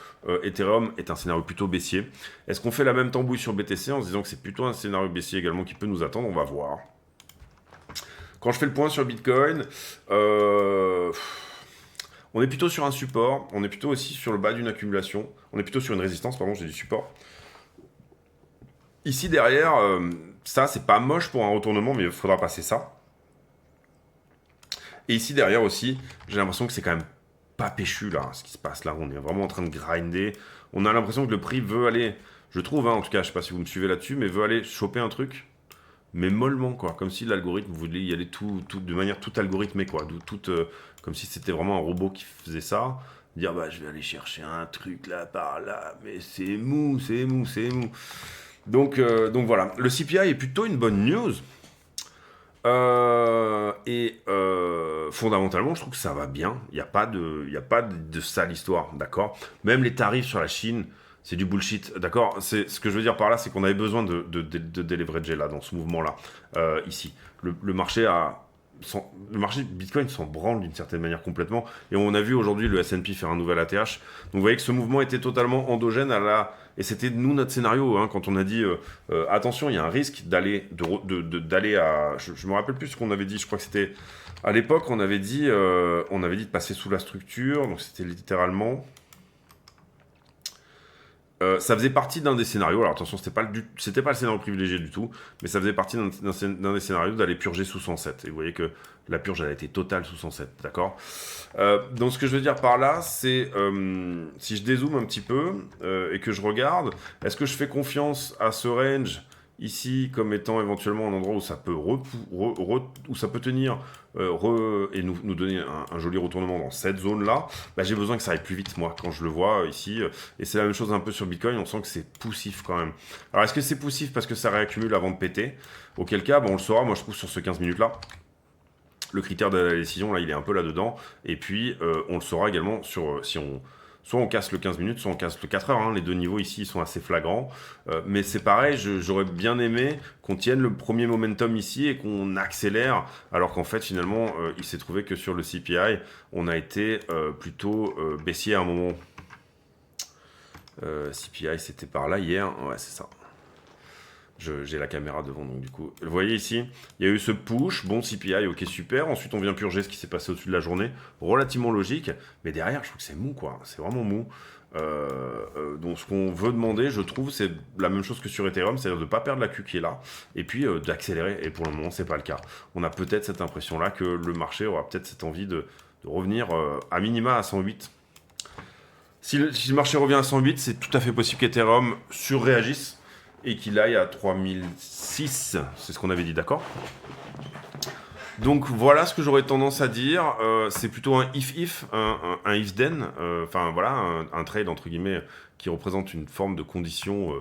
Ethereum est un scénario plutôt baissier. Est-ce qu'on fait la même tambouille sur BTC en se disant que c'est plutôt un scénario baissier également qui peut nous attendre? On va voir. Quand je fais le point sur Bitcoin, on est plutôt sur un support, on est plutôt aussi sur le bas d'une accumulation, on est plutôt sur une résistance, pardon, j'ai dit support. Ici derrière, ça c'est pas moche pour un retournement, mais il faudra passer ça. Et ici derrière aussi, j'ai l'impression que c'est quand même pas péchu là, ce qui se passe là. On est vraiment en train de grinder. On a l'impression que le prix veut aller, je trouve, hein, en tout cas, je sais pas si vous me suivez là-dessus, mais veut aller choper un truc, mais mollement quoi, comme si l'algorithme voulait y aller tout de manière tout algorithmée quoi, comme si c'était vraiment un robot qui faisait ça. Dire bah je vais aller chercher un truc là par là, mais c'est mou, c'est mou, c'est mou. Donc voilà, le CPI est plutôt une bonne news. Fondamentalement, je trouve que ça va bien. Il n'y a pas de sale histoire, d'accord? Même les tarifs sur la Chine, c'est du bullshit, d'accord? Ce que je veux dire par là, c'est qu'on avait besoin de déleverager là, dans ce mouvement-là, ici. Le marché Bitcoin s'en branle d'une certaine manière complètement. Et on a vu aujourd'hui le S&P faire un nouvel ATH. Donc vous voyez que ce mouvement était totalement endogène et c'était nous notre scénario hein, quand on a dit attention, il y a un risque d'aller à... Je me rappelle plus ce qu'on avait dit, je crois que c'était... À l'époque, on avait dit de passer sous la structure, donc c'était littéralement... ça faisait partie d'un des scénarios, alors attention, c'était pas le scénario privilégié du tout, mais ça faisait partie d'un des scénarios d'aller purger sous 107. Et vous voyez que la purge, elle a été totale sous 107, d'accord? Donc ce que je veux dire par là, c'est, si je dézoome un petit peu, et que je regarde, est-ce que je fais confiance à ce range ici comme étant éventuellement un endroit où ça peut, où ça peut tenir et nous donner un joli retournement dans cette zone-là, bah, j'ai besoin que ça aille plus vite, moi, quand je le vois ici. Et c'est la même chose un peu sur Bitcoin, on sent que c'est poussif quand même. Alors, est-ce que c'est poussif parce que ça réaccumule avant de péter? Auquel cas, bon, on le saura, moi je trouve sur ce 15 minutes-là. Le critère de la décision, là, il est un peu là-dedans. Et puis, on le saura également sur si on... Soit on casse le 15 minutes, soit on casse le 4 heures. Hein. Les deux niveaux ici sont assez flagrants. Mais c'est pareil, j'aurais bien aimé qu'on tienne le premier momentum ici et qu'on accélère. Alors qu'en fait, finalement, il s'est trouvé que sur le CPI, on a été plutôt baissier à un moment. CPI, c'était par là hier. Ouais, c'est ça. J'ai la caméra devant, donc du coup... Vous voyez ici, il y a eu ce push, bon CPI, ok super, ensuite on vient purger ce qui s'est passé au-dessus de la journée, relativement logique, mais derrière, je trouve que c'est mou, quoi, c'est vraiment mou. Donc ce qu'on veut demander, je trouve, c'est la même chose que sur Ethereum, c'est-à-dire de ne pas perdre la Q qui est là, et puis d'accélérer, et pour le moment, c'est pas le cas. On a peut-être cette impression-là que le marché aura peut-être cette envie de revenir à minima à 108. Si le marché revient à 108, c'est tout à fait possible qu'Ethereum surréagisse, et qu'il aille à 3006, c'est ce qu'on avait dit, d'accord? Donc voilà ce que j'aurais tendance à dire, c'est plutôt un if-if, un if-then, enfin voilà, un trade entre guillemets qui représente une forme de condition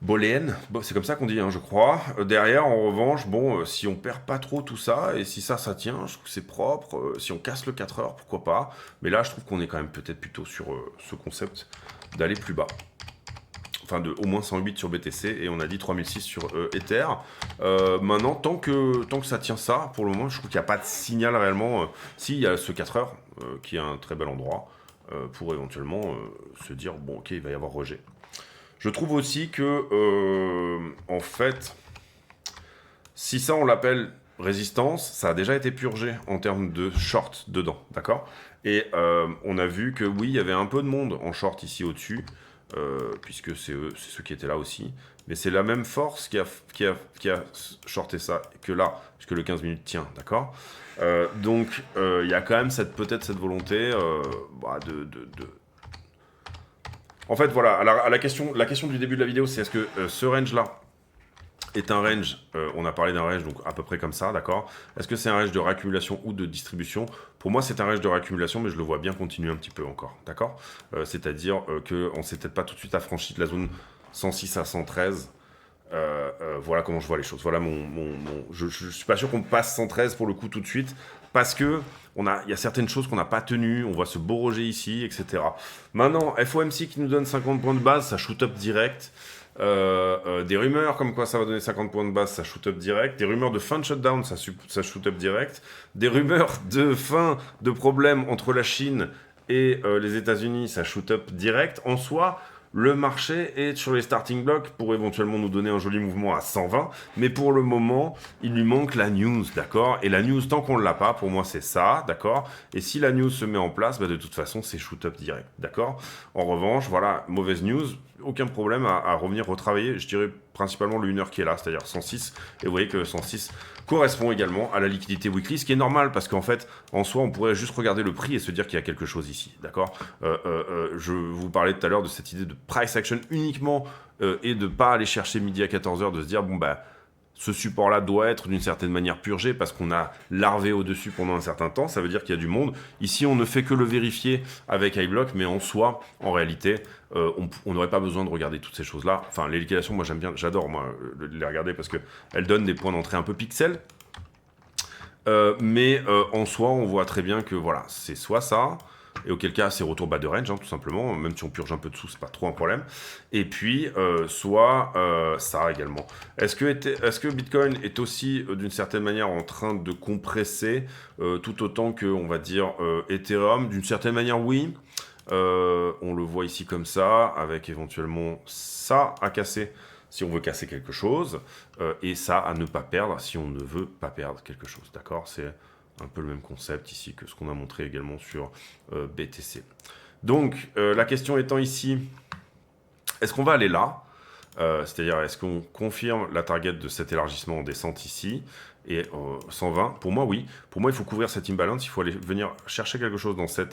booléenne, bon, c'est comme ça qu'on dit, hein, je crois. Derrière, en revanche, bon, si on perd pas trop tout ça, et si ça tient, je trouve que c'est propre. Si on casse le 4 heures, pourquoi pas. Mais là, je trouve qu'on est quand même peut-être plutôt sur ce concept d'aller plus bas. Enfin, de au moins 108 sur BTC, et on a dit 3006 sur Ether. Maintenant, tant que ça tient ça, pour le moment, je trouve qu'il n'y a pas de signal réellement. Si, il y a ce 4 heures, qui est un très bel endroit, pour éventuellement se dire, bon, ok, il va y avoir rejet. Je trouve aussi que, en fait, si ça on l'appelle résistance, ça a déjà été purgé en termes de short dedans, d'accord? Et on a vu que oui, il y avait un peu de monde en short ici au-dessus, puisque c'est ceux qui étaient là aussi. Mais c'est la même force qui a shorté ça que là, puisque le 15 minutes tient, d'accord? Donc il y a quand même peut-être cette volonté En fait, voilà, à la question du début de la vidéo, c'est est-ce que ce range-là est un range, on a parlé d'un range, donc à peu près comme ça, d'accord? Est-ce que c'est un range de réaccumulation ou de distribution? Pour moi, c'est un range de réaccumulation, mais je le vois bien continuer un petit peu encore, d'accord? C'est-à-dire qu'on ne s'est peut-être pas tout de suite affranchi de la zone 106 à 113. Voilà comment je vois les choses. Voilà je suis pas sûr qu'on passe 113 pour le coup tout de suite, parce que il y a certaines choses qu'on n'a pas tenues, on voit ce beau rejet ici, etc. Maintenant, FOMC qui nous donne 50 points de base, ça shoot up direct. Des rumeurs comme quoi ça va donner 50 points de base, ça shoot up direct. Des rumeurs de fin de shutdown, ça shoot up direct. Des rumeurs de fin de problème entre la Chine et les États-Unis, ça shoot up direct. En soi, le marché est sur les starting blocks pour éventuellement nous donner un joli mouvement à 120, mais pour le moment, il lui manque la news, d'accord? Et la news, tant qu'on ne l'a pas, pour moi, c'est ça, d'accord? Et si la news se met en place, bah, de toute façon, c'est shoot-up direct, d'accord? En revanche, voilà, mauvaise news, aucun problème à revenir retravailler, je dirais principalement le 1 heure qui est là, c'est-à-dire 106, et vous voyez que 106 correspond également à la liquidité weekly, ce qui est normal, parce qu'en fait, en soi, on pourrait juste regarder le prix et se dire qu'il y a quelque chose ici, d'accord? Je vous parlais tout à l'heure de cette idée de price action uniquement, et de pas aller chercher midi à 14h, de se dire, bon, bah, ce support-là doit être d'une certaine manière purgé parce qu'on a larvé au-dessus pendant un certain temps, ça veut dire qu'il y a du monde. Ici, on ne fait que le vérifier avec iBlock, mais en soi, en réalité, on n'aurait pas besoin de regarder toutes ces choses-là. Enfin, les liquidations, moi j'aime bien, j'adore moi les regarder parce qu'elles donnent des points d'entrée un peu pixels. Mais en soi, on voit très bien que voilà, c'est soit ça, et auquel cas c'est retour bas de range, hein, tout simplement, même si on purge un peu dessous, c'est pas trop un problème. Et puis, soit ça également. Est-ce que Bitcoin est aussi, d'une certaine manière, en train de compresser, tout autant que, on va dire, Ethereum? D'une certaine manière, oui. On le voit ici comme ça, avec éventuellement ça à casser si on veut casser quelque chose, et ça à ne pas perdre si on ne veut pas perdre quelque chose, d'accord? C'est un peu le même concept ici que ce qu'on a montré également sur BTC. Donc, la question étant ici, est-ce qu'on va aller là? C'est-à-dire, est-ce qu'on confirme la target de cet élargissement en descente ici et 120? Pour moi, oui. Pour moi, il faut couvrir cette imbalance, il faut aller venir chercher quelque chose dans ce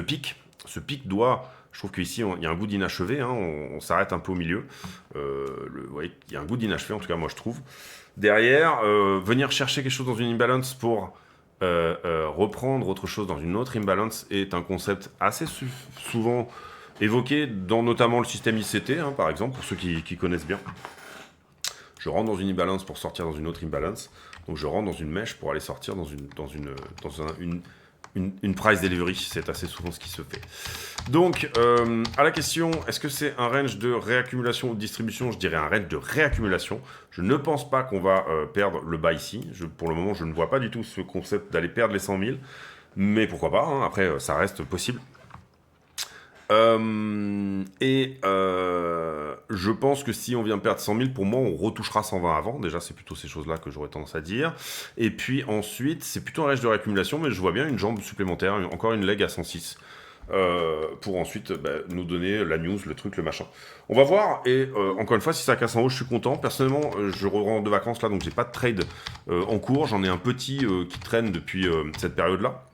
pic. Ce pic doit... Je trouve qu'ici, il y a un goût d'inachevé, hein, on s'arrête un peu au milieu. Vous voyez, il y a un goût d'inachevé, en tout cas, moi, je trouve. Derrière, venir chercher quelque chose dans une imbalance pour reprendre autre chose dans une autre imbalance est un concept assez souvent évoqué dans notamment le système ICT, hein, par exemple, pour ceux qui connaissent bien. Je rentre dans une imbalance pour sortir dans une autre imbalance. Donc, je rentre dans une mèche pour aller sortir dans une price delivery, c'est assez souvent ce qui se fait. Donc, à la question, est-ce que c'est un range de réaccumulation ou de distribution? Je dirais un range de réaccumulation. Je ne pense pas qu'on va perdre le bas ici. Pour le moment, je ne vois pas du tout ce concept d'aller perdre les 100 000. Mais pourquoi pas, hein, après, ça reste possible. Je pense que si on vient perdre 100 000, pour moi, on retouchera 120 avant. Déjà, c'est plutôt ces choses-là que j'aurais tendance à dire. Et puis ensuite, c'est plutôt un range de réaccumulation, mais je vois bien une jambe supplémentaire, encore une leg à 106. Pour ensuite nous donner la news, le truc, le machin. On va voir, et encore une fois, si ça casse en haut, je suis content. Personnellement, je rentre de vacances là, donc j'ai pas de trade en cours. J'en ai un petit qui traîne depuis cette période-là,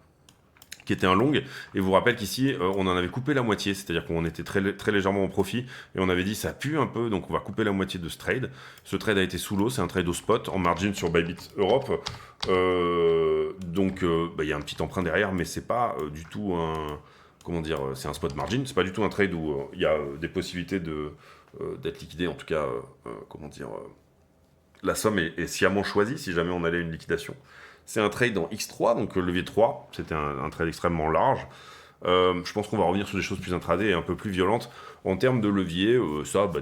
qui était un long, et vous rappelle qu'ici on en avait coupé la moitié, c'est-à-dire qu'on était très, très légèrement en profit, et on avait dit ça pue un peu, donc on va couper la moitié de ce trade. Ce trade a été sous l'eau, c'est un trade au spot, en margin sur Bybit Europe, donc il y a un petit emprunt derrière, mais c'est pas du tout un... Comment dire, c'est un spot margin, c'est pas du tout un trade où il y a des possibilités d'être liquidé, en tout cas, la somme est sciemment choisie si jamais on allait à une liquidation. C'est un trade en X3, donc levier 3, c'était un trade extrêmement large. Je pense qu'on va revenir sur des choses plus intraday et un peu plus violentes. En termes de levier,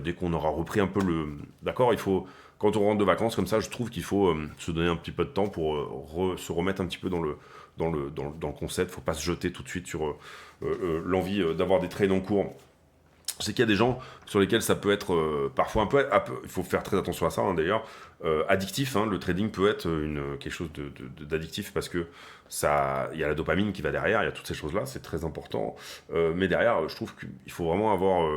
dès qu'on aura repris un peu le... D'accord, il faut... Quand on rentre de vacances comme ça, je trouve qu'il faut se donner un petit peu de temps pour se remettre un petit peu dans le concept. Il ne faut pas se jeter tout de suite sur l'envie d'avoir des trades en cours. Je sais qu'il y a des gens sur lesquels ça peut être parfois un peu... Il faut faire très attention à ça, hein, d'ailleurs. Addictif, hein, le trading peut être quelque chose d'addictif parce que il y a la dopamine qui va derrière, il y a toutes ces choses-là, c'est très important. Mais derrière, je trouve qu'il faut vraiment avoir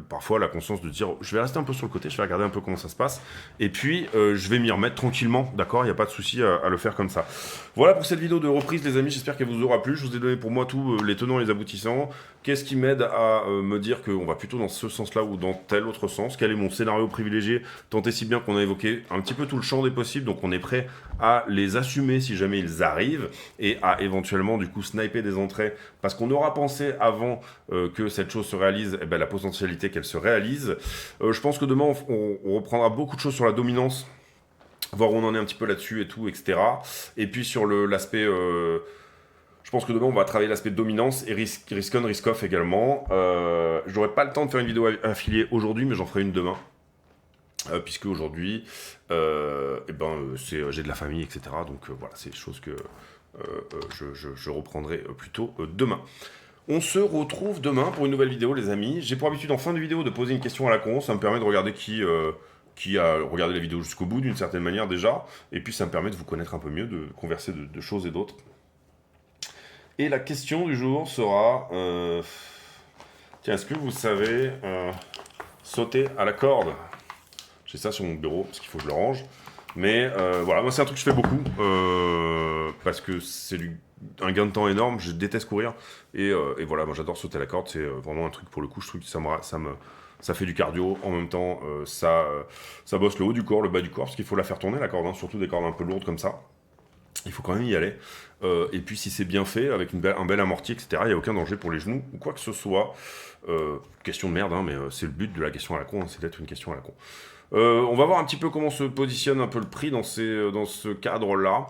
parfois la conscience de dire je vais rester un peu sur le côté, je vais regarder un peu comment ça se passe, et puis je vais m'y remettre tranquillement, d'accord. Il n'y a pas de souci à le faire comme ça. Voilà pour cette vidéo de reprise, les amis, j'espère qu'elle vous aura plu. Je vous ai donné pour moi tous les tenants et les aboutissants. Qu'est-ce qui m'aide à me dire qu'on va plutôt dans ce sens-là ou dans tel autre sens? Quel est mon scénario privilégié? Tant et si bien qu'on a évoqué un petit peu tout le champ des possibles, donc on est prêt à les assumer si jamais ils arrivent, et à éventuellement du coup sniper des entrées, parce qu'on aura pensé avant que cette chose se réalise, la potentialité qu'elle se réalise. Je pense que demain on reprendra beaucoup de choses sur la dominance, voir où on en est un petit peu là-dessus et tout, etc. Et puis sur l'aspect... je pense que demain, on va travailler l'aspect de dominance et risk-on, risk-off également. Je n'aurai pas le temps de faire une vidéo affiliée aujourd'hui, mais j'en ferai une demain. Puisque aujourd'hui, j'ai de la famille, etc. Donc voilà, c'est des choses que je reprendrai plutôt demain. On se retrouve demain pour une nouvelle vidéo, les amis. J'ai pour habitude en fin de vidéo de poser une question à la con. Ça me permet de regarder qui a regardé la vidéo jusqu'au bout d'une certaine manière déjà. Et puis ça me permet de vous connaître un peu mieux, de converser de choses et d'autres. Et la question du jour sera... Tiens, est-ce que vous savez sauter à la corde? J'ai ça sur mon bureau, parce qu'il faut que je le range. Mais voilà, moi c'est un truc que je fais beaucoup, parce que c'est un gain de temps énorme, je déteste courir. Et voilà, moi j'adore sauter à la corde, c'est vraiment un truc pour le coup, je trouve que ça fait du cardio, en même temps ça bosse le haut du corps, le bas du corps, parce qu'il faut la faire tourner la corde, hein, surtout des cordes un peu lourdes comme ça. Il faut quand même y aller. Et puis si c'est bien fait, avec un bel amorti, etc., il n'y a aucun danger pour les genoux ou quoi que ce soit. Question de merde, hein, mais c'est le but de la question à la con, hein, c'est d'être une question à la con. On va voir un petit peu comment se positionne un peu le prix dans ce cadre-là.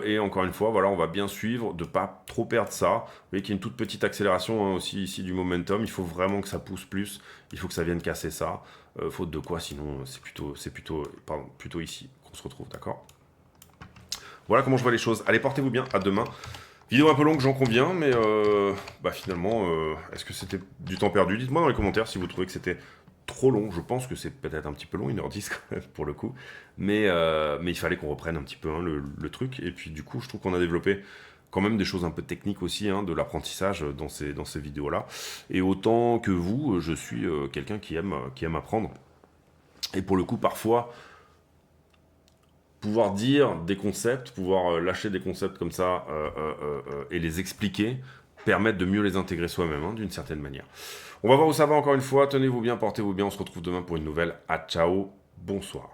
Et encore une fois, voilà, on va bien suivre, de pas trop perdre ça. Vous voyez qu'il y a une toute petite accélération hein, aussi ici du momentum. Il faut vraiment que ça pousse plus. Il faut que ça vienne casser ça. Faute de quoi, sinon c'est plutôt ici qu'on se retrouve, d'accord? Voilà comment je vois les choses. Allez, portez-vous bien, à demain. Vidéo un peu longue, j'en conviens, mais finalement, est-ce que c'était du temps perdu? Dites-moi dans les commentaires si vous trouvez que c'était trop long. Je pense que c'est peut-être un petit peu long, 1h10 quand même, pour le coup. Mais il fallait qu'on reprenne un petit peu hein, le truc. Et puis du coup, je trouve qu'on a développé quand même des choses un peu techniques aussi, hein, de l'apprentissage dans ces vidéos-là. Et autant que vous, je suis quelqu'un qui aime apprendre. Et pour le coup, parfois... pouvoir dire des concepts, pouvoir lâcher des concepts comme ça et les expliquer, permettre de mieux les intégrer soi-même, hein, d'une certaine manière. On va voir où ça va encore une fois. Tenez-vous bien, portez-vous bien. On se retrouve demain pour une nouvelle. À ciao, bonsoir.